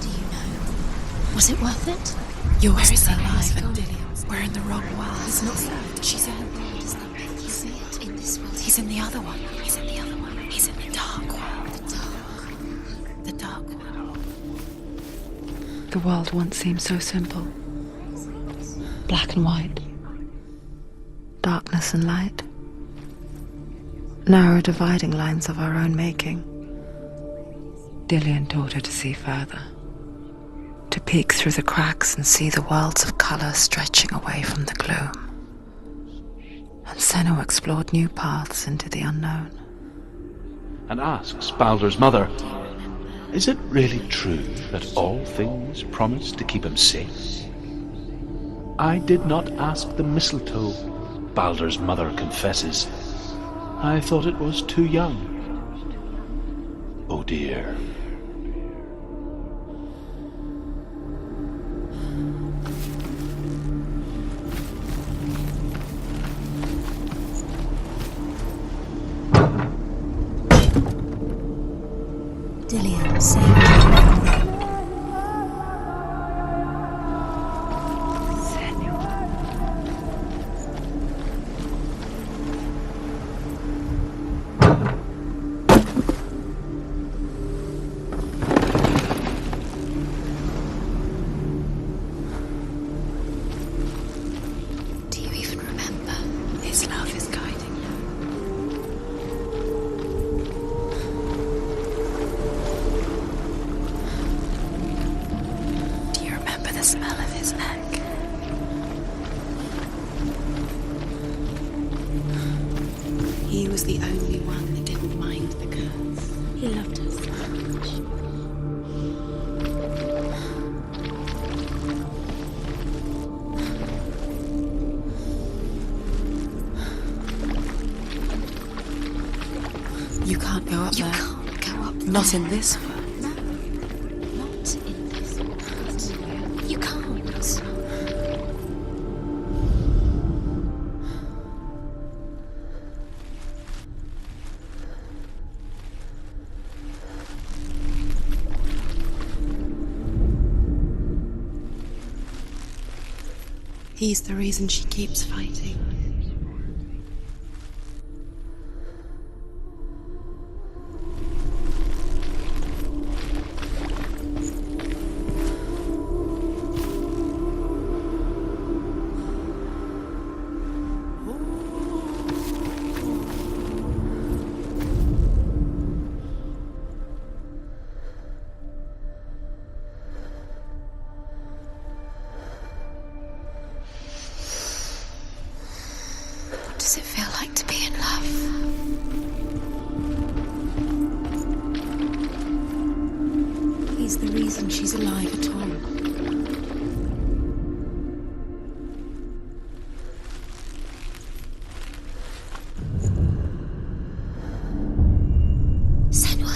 Do you know? Was it worth it? Yours is Everything alive is and gone. Dillian's. We're in the wrong world. He's not saved. She's in. Does that make you see it in this world? He's in the other one. He's in the other one. He's in the dark world. The dark. The dark world. The world once seemed so simple. Black and white. Darkness and light. Narrow dividing lines of our own making. Dillian taught her to see further. To peek through the cracks and see the worlds of color stretching away from the gloom. And Senna explored new paths into the unknown. And asks Balder's mother, is it really true that all things promise to keep him safe? I did not ask the mistletoe, Balder's mother confesses. I thought it was too young. Oh dear. Dillian saved you. remember the smell of his neck. He was the only one that didn't mind the curse. He loved her so much. You can't go up there. You can't go up there. Not in this world. No, not in this world. You can't. He's the reason she keeps fighting. What does it feel like to be in love? He's the reason she's alive at all. Senua,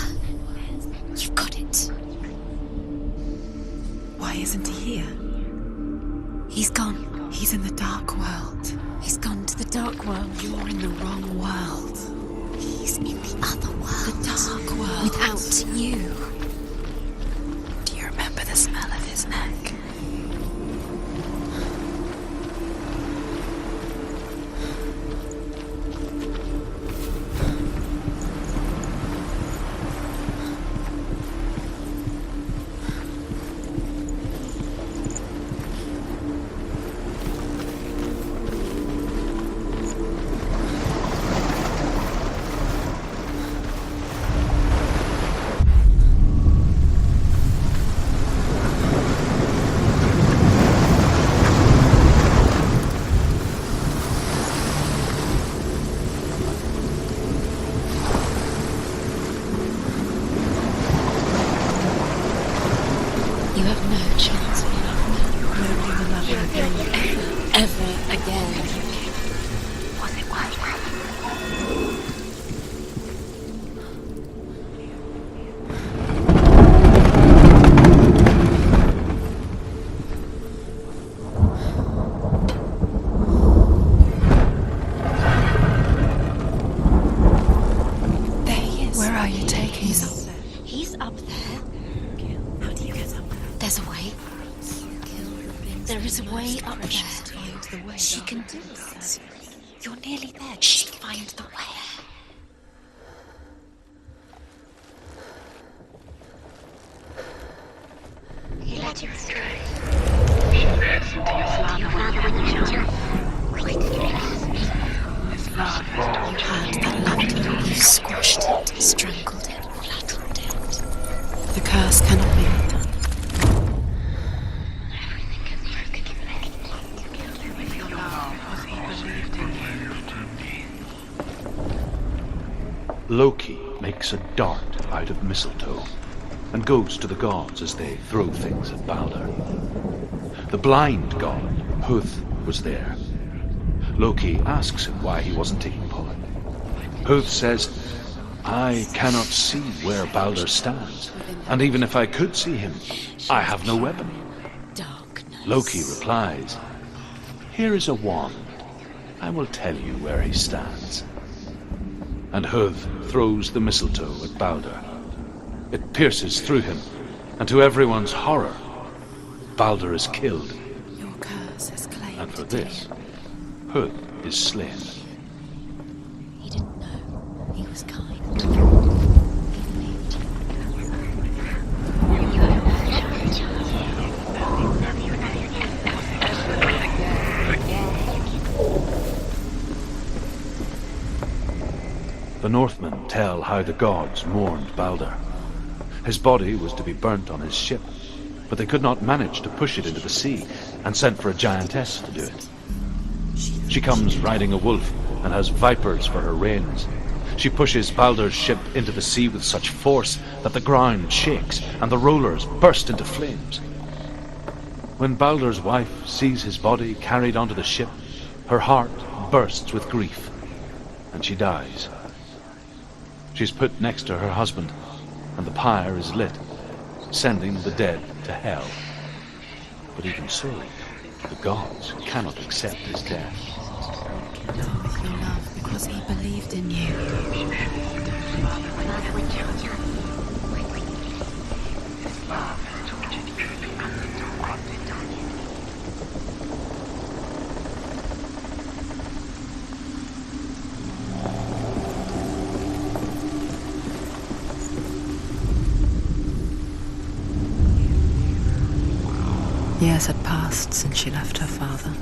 you've got it. Why isn't he here? He's gone. He's in the dark world. He's gone to the dark world. You're in the wrong world. He's in the other world. The dark world. Without you. Do you remember the smell of his neck? You have no chance of loving her. Nobody will love you again. Ever again. Was it worth it? There he is. Where are you taking He's me? up there. He's up there. How do you get up there? There's a way. There is a way up there. Find the way. She can do it. You're nearly there. She'll find the way. He led you astray. You should listen to your father when you showed him. Why did you listen? His love has told You had that laughter. You squashed it, strangled it, flattened it. The curse cannot be undone. everything can be forgiven. You killed him with your love because he believed in you. Loki makes a dart out of mistletoe and goes to the gods as they throw things at Balder. The blind god, Huth, was there. Loki asks him why he wasn't taking part. Huth says, I cannot see where Balder stands, and even if I could see him, I have no weapon. Darkness. Loki replies, here is a wand. I will tell you where he stands. And Huth throws the mistletoe at Balder. It pierces through him, and to everyone's horror, Balder is killed. Your curse has claimed And for this, Huth is slain. He didn't know. He was kind. The Northmen tell how the gods mourned Balder. His body was to be burnt on his ship, but they could not manage to push it into the sea, and sent for a giantess to do it. She comes riding a wolf and has vipers for her reins. She pushes Baldur's ship into the sea with such force that the ground shakes and the rollers burst into flames. When Baldur's wife sees his body carried onto the ship, her heart bursts with grief, and she dies. She's put next to her husband, and the pyre is lit, sending the dead to hell. But even so, the gods cannot accept his death. With your love, because he believed in you. Years had passed since she left her father.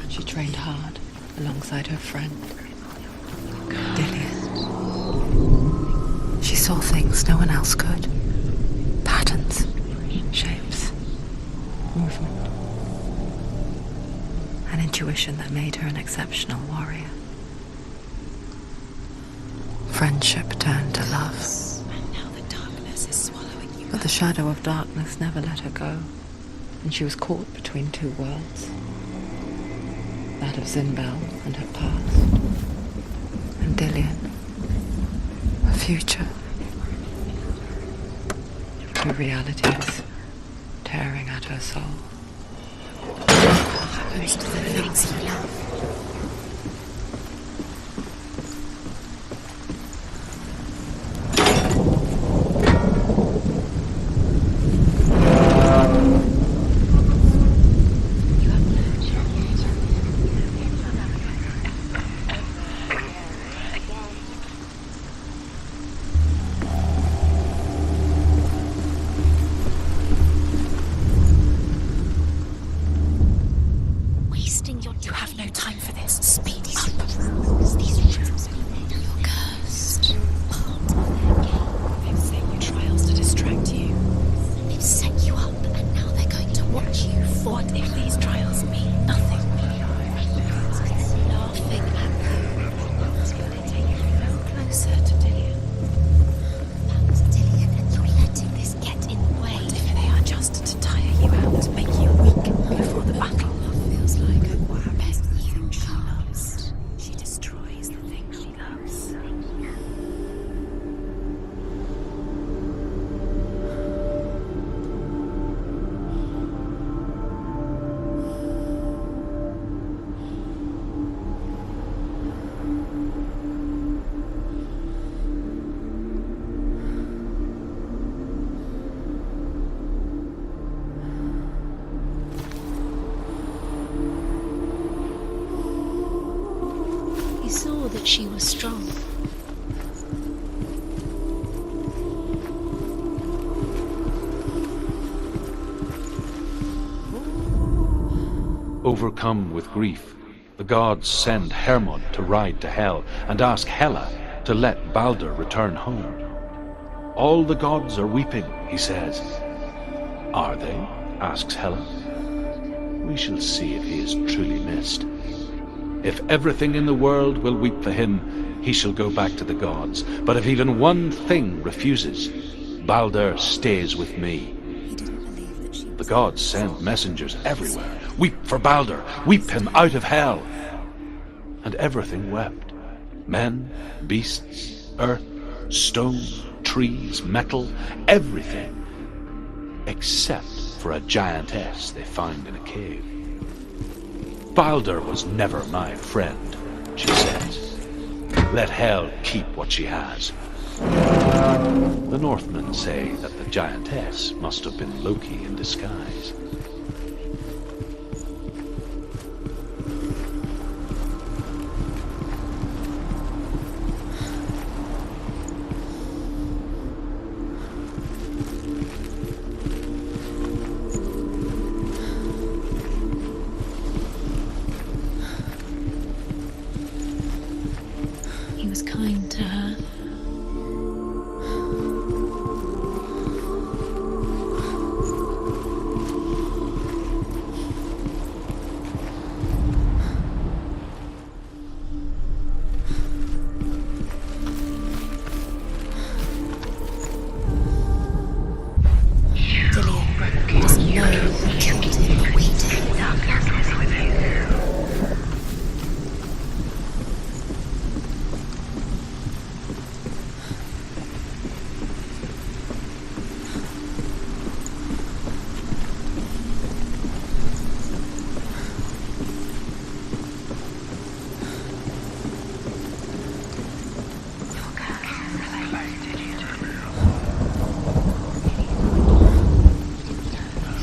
She trained hard alongside her friend, Dillian. She saw things no one else could. Patterns, shapes, movement. An intuition that made her an exceptional warrior. Friendship turned to love. And now the darkness is swallowing you. But the shadow of darkness never let her go, and she was caught between two worlds. That of Zinbel and her past, and Dillian, her future. Two realities tearing at her soul. What happens to the things you love? You have no time for this. Speed up. These rules. You're cursed. They've set you trials to distract you. They've set you up, and now they're going to watch you. What if these trials mean nothing? Laughing at you. They take you no closer to Dillian. About Dillian, and you're letting this get in the way. What if they are just to tire you out, to make you weak before the battle? He saw that she was strong. Overcome with grief, the gods send Hermod to ride to Hell and ask Hela to let Baldur return home. All the gods are weeping, he says. Are they? Asks Hela. We shall see if he is truly missed. If everything in the world will weep for him, he shall go back to the gods. But if even one thing refuses, Baldur stays with me. The gods send messengers everywhere. Weep for Baldur, weep him out of hell. And everything wept. Men, beasts, earth, stone, trees, metal, everything. Except for a giantess they find in a cave. Baldur was never my friend, she says. Let Hel keep what she has. The Northmen say that the giantess must have been Loki in disguise. He was kind to her. who killed him, but we did. Darkness is with you.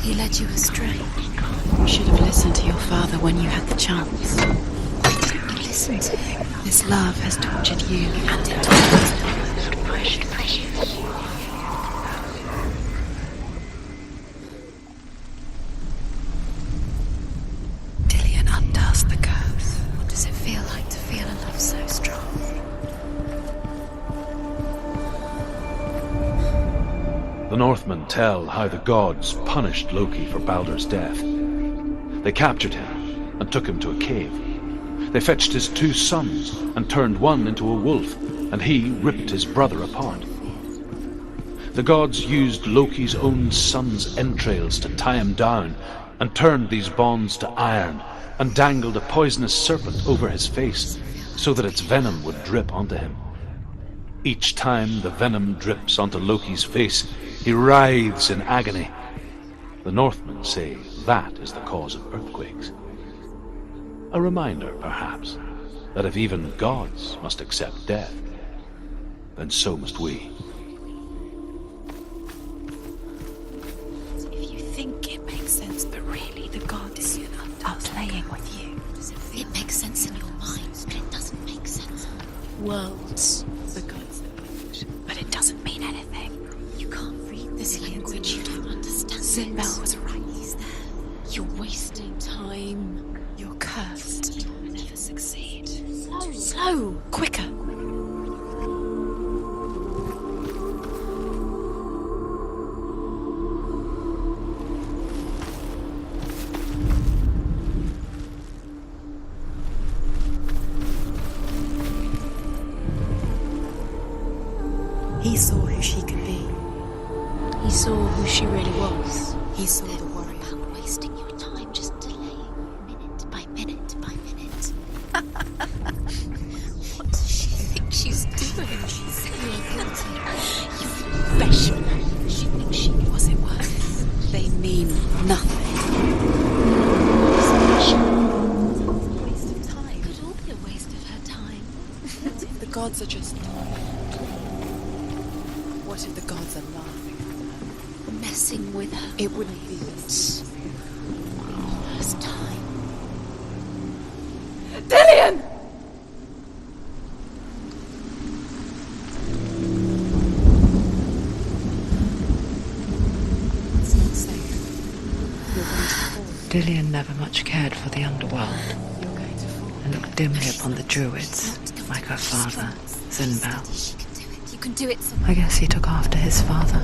He led you astray. You should have listened to your father when you had the chance. Why didn't you listen to him? This love has tortured you, and it tortures us. Dillion undoes the curse. What does it feel like to feel a love so strong? The Northmen tell how the gods punished Loki for Baldur's death. They captured him and took him to a cave. They fetched his 2 sons and turned one into a wolf, and he ripped his brother apart. The gods used Loki's own son's entrails to tie him down and turned these bonds to iron and dangled a poisonous serpent over his face so that its venom would drip onto him. Each time the venom drips onto Loki's face, he writhes in agony. The Northmen say that is the cause of earthquakes. A reminder, perhaps, that if even gods must accept death, then so must we. If you think it makes sense, but really the gods are playing with you. It makes sense in your mind, but it doesn't make sense. Worlds, the gods, but it doesn't mean anything. You can't read this language, you don't understand. Sinbel was right. He's there. You're wasting time. You're cursed. You'll never succeed. Slow. Quicker. He saw who she could be. He saw who she really was. He saw the worry about wasting your time, just delaying minute by minute by minute. What does she think she's doing? She's guilty. You fresh. She thinks she was it worth. They mean nothing. Waste of time. Could all be a waste of her time. What if the gods are just What if the gods are laughing at her? Messing with her? It wouldn't be this. First time. Dillion! It's not safe. You're going to fall. Dillion never much cared for the underworld, You're going to fall. and looked dimly upon the druids, like her father, Sinbel. She can do it. You can do it. I guess he took after his father,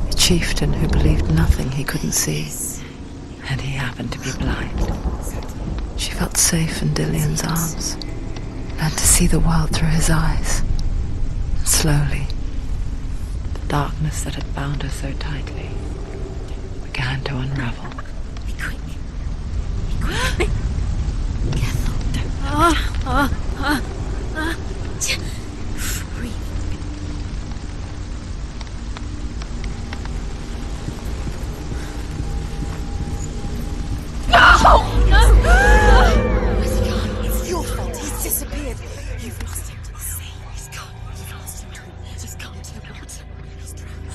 a chieftain who believed nothing he couldn't see, and he happened to be blind. She felt safe in Dillion's arms, learned to see the world through his eyes. And slowly, the darkness that had bound her so tightly began to unravel. Be quick. Be quick. Careful. Breathe. Where's he gone? It's your fault. He's disappeared. You've lost him to the sea. He's gone. You've lost him to him. Just gone to the water. He's drowned.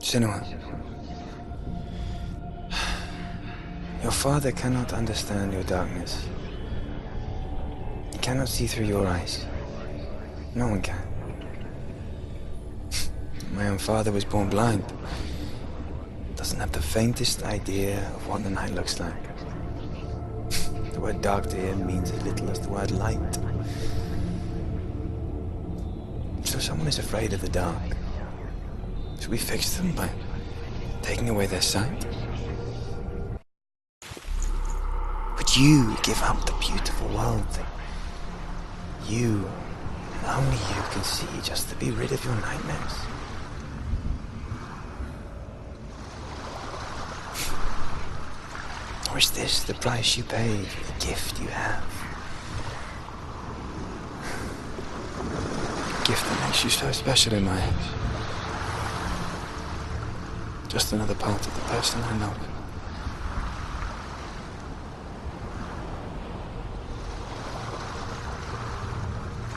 Senua, your father cannot understand your darkness. He cannot see through your eyes. No one can. My own father was born blind. Doesn't have the faintest idea of what the night looks like. The word dark to him means as little as the word light. So someone is afraid of the dark. Should we fix them by taking away their sight? Would you give up the beautiful world that you Only you can see just to be rid of your nightmares. Or is this the price you pay for the gift you have? A gift that makes you so special in my eyes. Just another part of the person I know.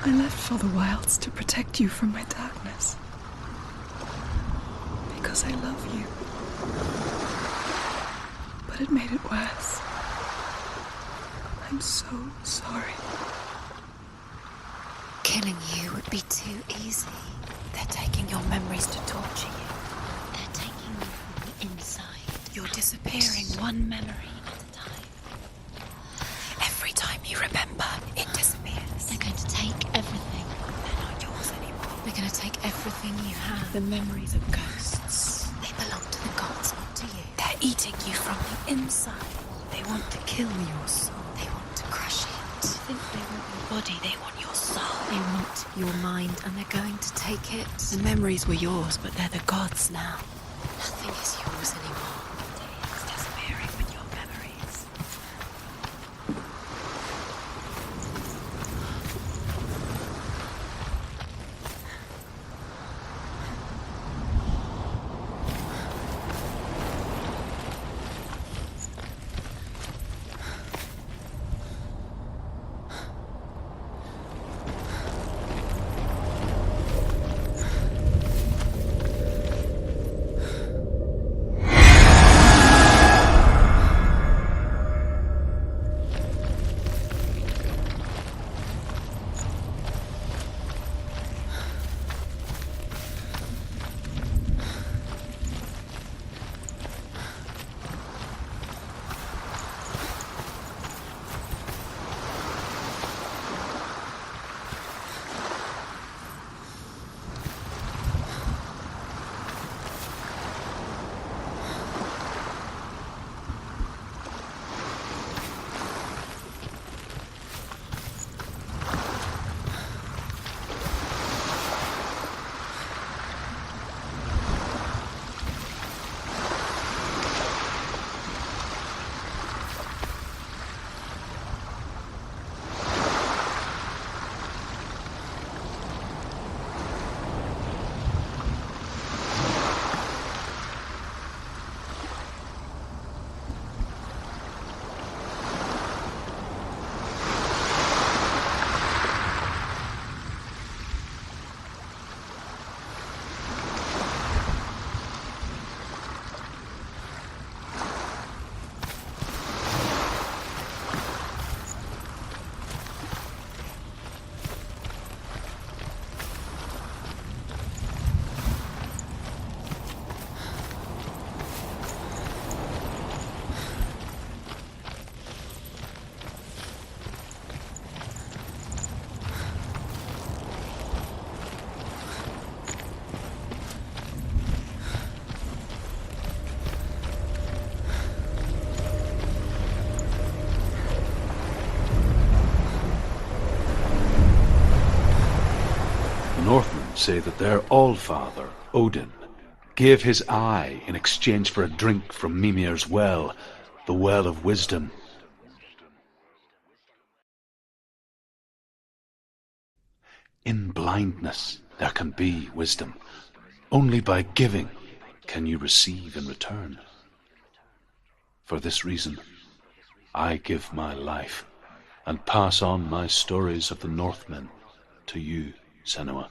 I left for the wilds to protect you from my darkness. Because I love you. But it made it worse. I'm so sorry. Killing you would be too easy. They're taking your memories to torture you. They're taking you from the inside. You're disappearing one memory at a time. Every time you remember, it disappears. They're going to take everything. They're not yours anymore. They're going to take everything you have. The memories of ghosts. They belong to the gods, not to you. They're eating you from the inside. They want to kill your soul. They want to crush it. They think they want your body. They want your soul. They want your mind, and they're going to take it. The memories were yours, but they're the gods now. Nothing is yours anymore. It's disappearing with your memories. Northmen say that their Allfather, Odin, gave his eye in exchange for a drink from Mimir's well, the Well of Wisdom. In blindness there can be wisdom. Only by giving can you receive in return. For this reason, I give my life and pass on my stories of the Northmen to you, Senua.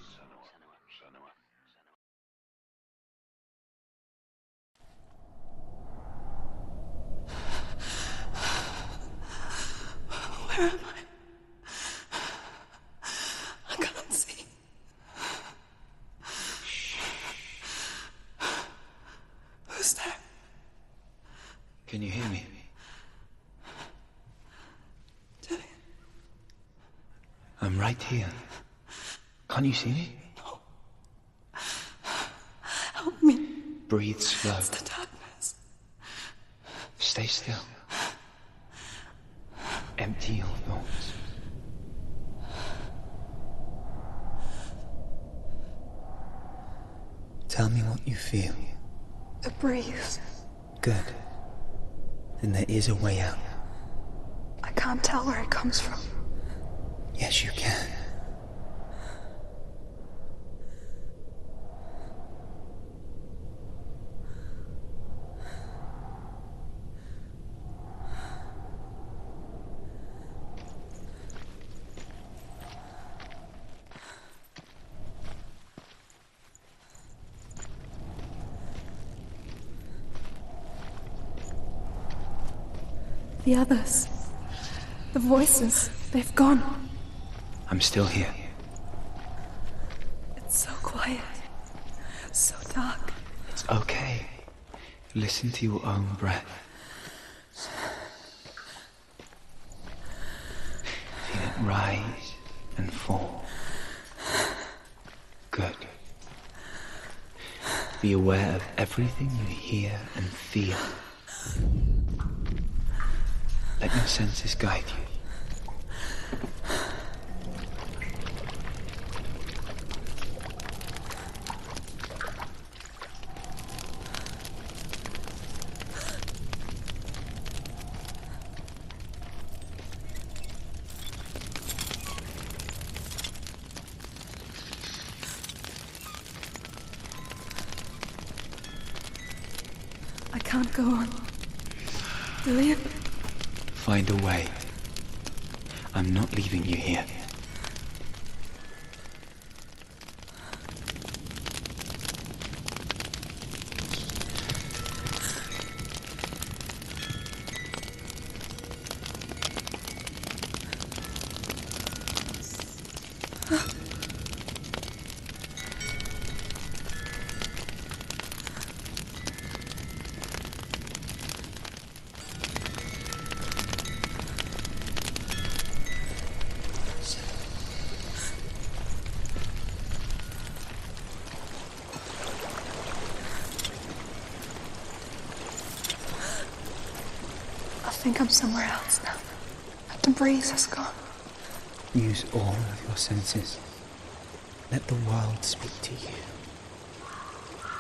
Where am I? I can't see. Who's there? Can you hear me? Dillian. I'm right here. Can't you see me? No. Help me. Breathe slow. It's the darkness. Stay still. Empty your thoughts. Tell me what you feel. The breeze. Good. Then there is a way out. I can't tell where it comes from. Yes, you can. The others. The voices. They've gone. I'm still here. It's so quiet. So dark. It's okay. Listen to your own breath. Feel it rise and fall. Good. Be aware of everything you hear and feel. Let your senses guide you. I can't go on. Lillian? Find a way. I'm not leaving you here. I think I'm somewhere else now. The breeze has gone. Use all of your senses. Let the world speak to you.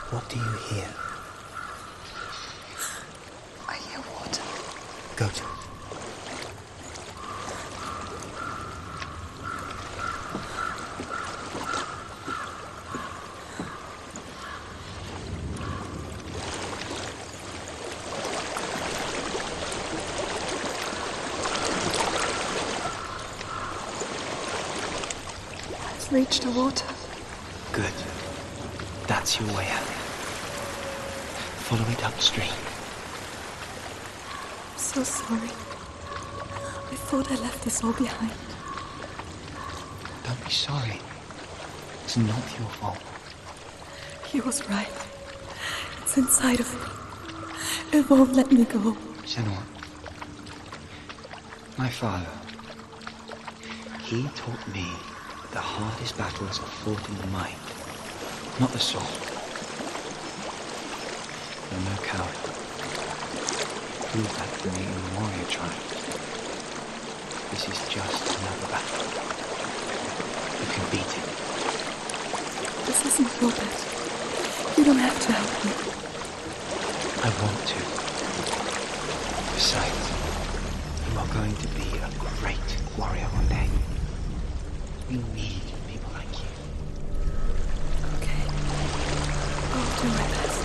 What do you hear? I hear water. Go to it. Reach the water. Good. That's your way out. Follow it upstream. I'm so sorry. I thought I left this all behind. Don't be sorry. It's not your fault. He was right. It's inside of me. It won't let me go. Senua. My father. He taught me the hardest battles are fought in the mind, not the sword. You're no coward. Prove that to me in the warrior tribe. This is just another battle. You can beat it. This isn't your battle. You don't have to help me. I want to. Besides, you are going to be a great warrior one day. We need people like you. Okay. I'll do my best.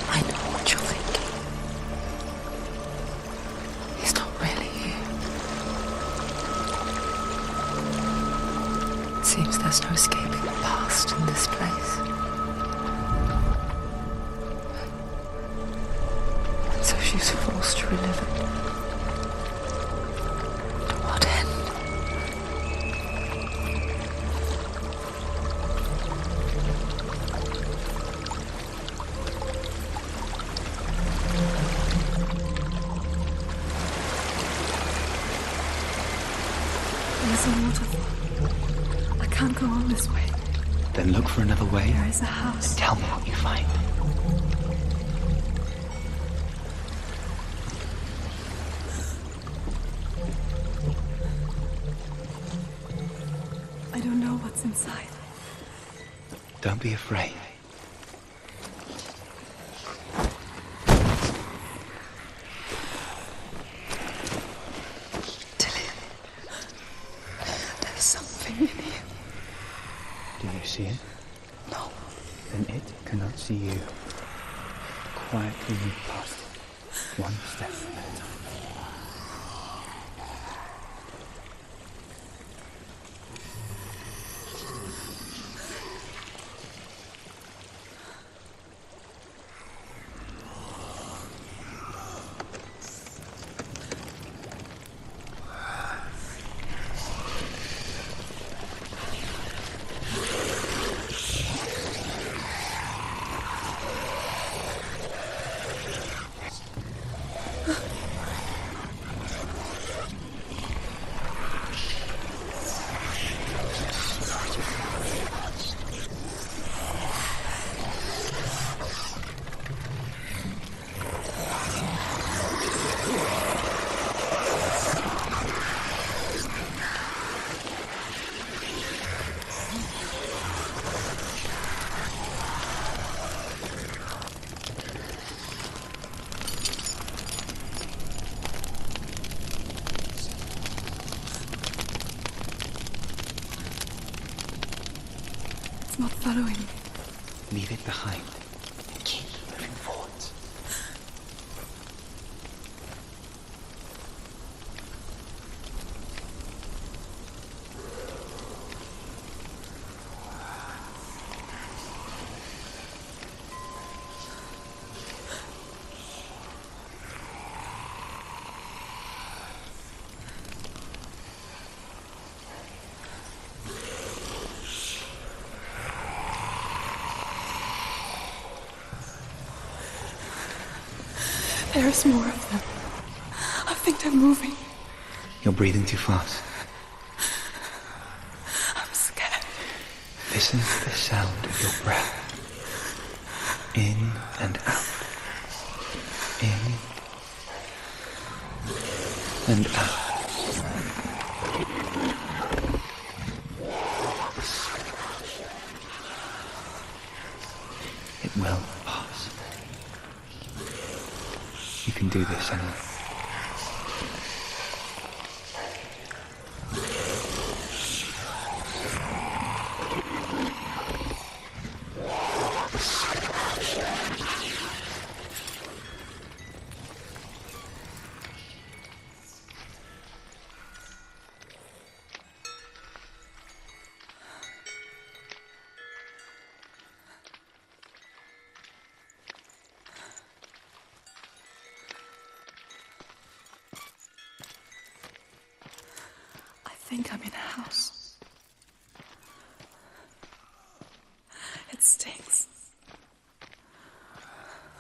I know what you're thinking. He's not really here. It seems there's no escaping the past in this place. So she's forced to relive it. To what end? There's a waterfall. I can't go on this way. Then look for another way. There is a house. And tell me what you find. inside. Don't be afraid. There's something in here. Do you see it? No. Then it cannot see you. Quietly move past it, one step at a time. It's not following me. Leave it behind. Keep moving forward. There's more of them. I think they're moving. You're breathing too fast. I'm scared. Listen to the sound of your breath. In and out. In and out. It will pass. You can do this, Emily. I think I'm in a house. It stinks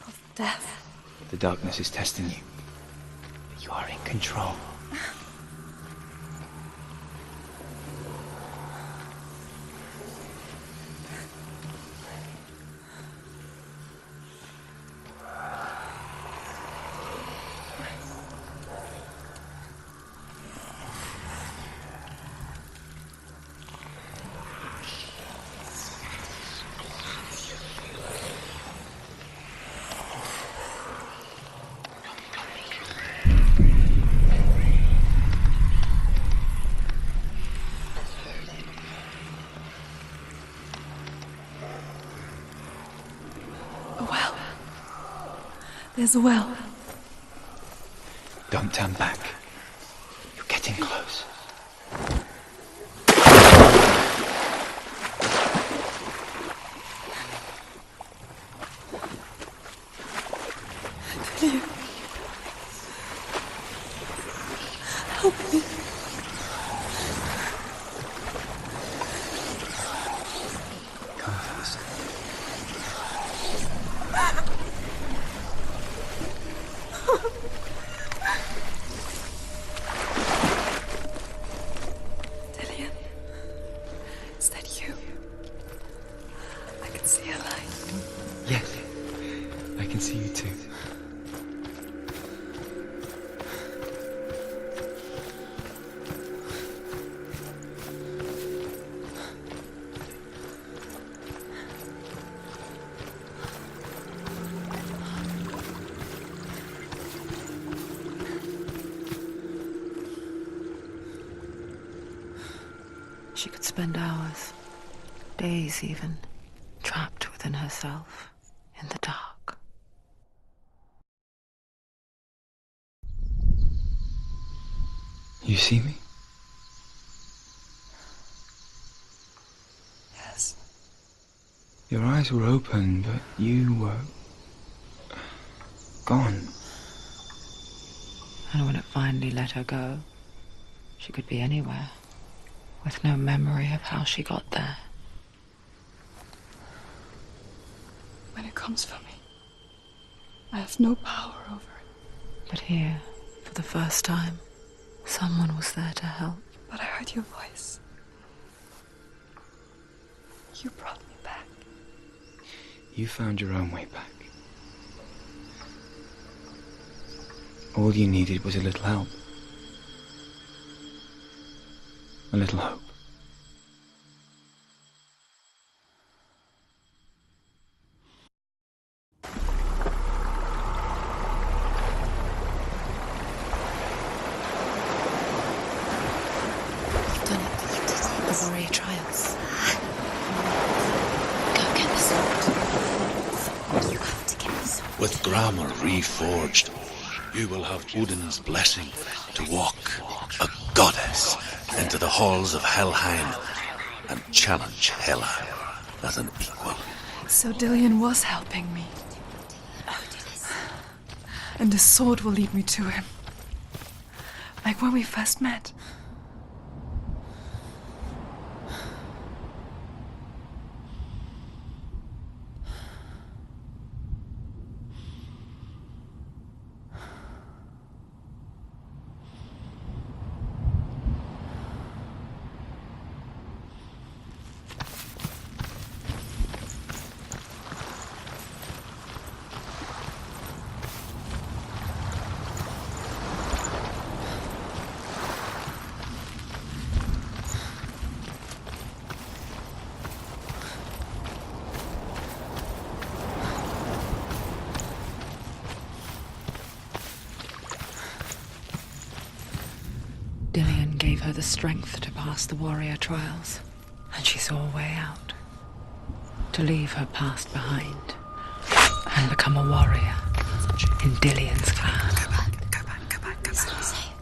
of death. The darkness is testing you. But you are in control. A well. There's a well. Don't turn back. You're getting close. Delia. Help me. Come fast. Delia. Is that you? I can see a light. Yes, I can see you too. she could spend hours, days even, trapped within herself, in the dark. You see me? Yes. Your eyes were open, but you were gone. And when it finally let her go, she could be anywhere, with no memory of how she got there. When it comes for me, I have no power over it. But here, for the first time, someone was there to help. But I heard your voice. You brought me back. You found your own way back. All you needed was a little help. A little hope. Done it. The warrior trials. Go get the sword. You have to get the sword. With grammar reforged, you will have Odin's blessing to walk, a goddess, into the halls of Helheim and challenge Hela as an equal. So Dillion was helping me. And the sword will lead me to him. Like when we first met. Dillion gave her the strength to pass the warrior trials, and she saw a way out. To leave her past behind and become a warrior in Dillion's clan. Go back. It's not safe.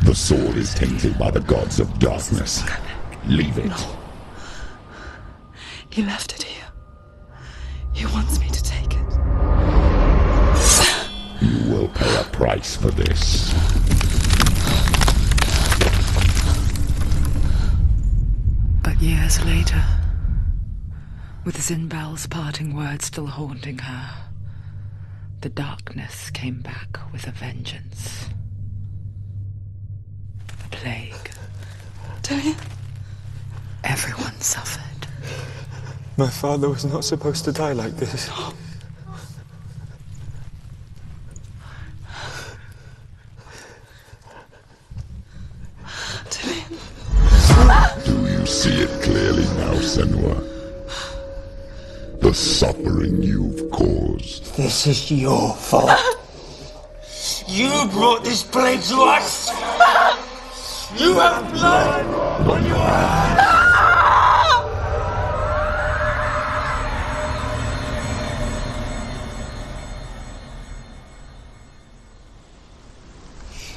The sword is tainted by the gods of darkness. Leave it. No. He left it here. He wants me to take it. You will pay a price for this. But years later, with Zinbel's parting words still haunting her, the darkness came back with a vengeance. A plague. Dillion? Everyone suffered. My father was not supposed to die like this. Do you see it clearly now, Senua? The suffering you've caused. This is your fault. You brought this plague to us. You have blood on your hands.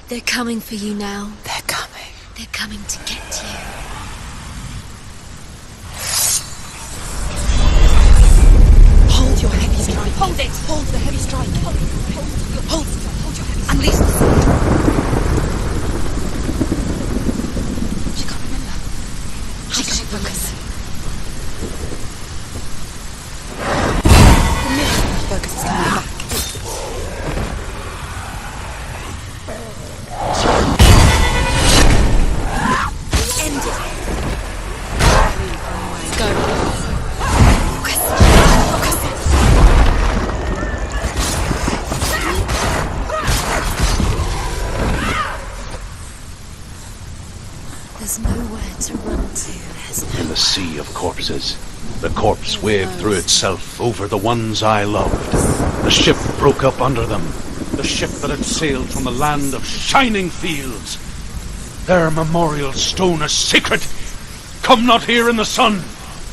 They're coming for you now. They're coming. They're coming to get you. Hold your heavy strike. Hold it. Hold the heavy strike. Hold your heavy strike. Unleash the sword. She can't remember. How can she focus? The minute focus is coming back. End it. Let's go. There's nowhere to run to. In the sea of corpses, the corpse waved through itself over the ones I loved. The ship broke up under them. The ship that had sailed from the land of shining fields. Their memorial stone is sacred. Come not here in the sun.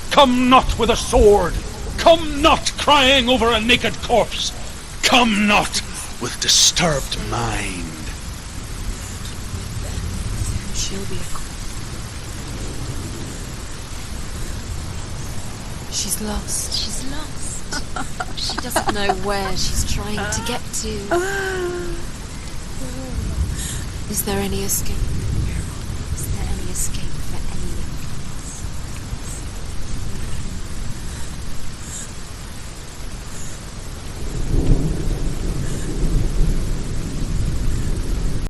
Come not with a sword. Come not crying over a naked corpse. Come not with disturbed mind. She'll be a queen. She's lost. She's lost. She doesn't know where she's trying to get to. Is there any escape? Is there any escape?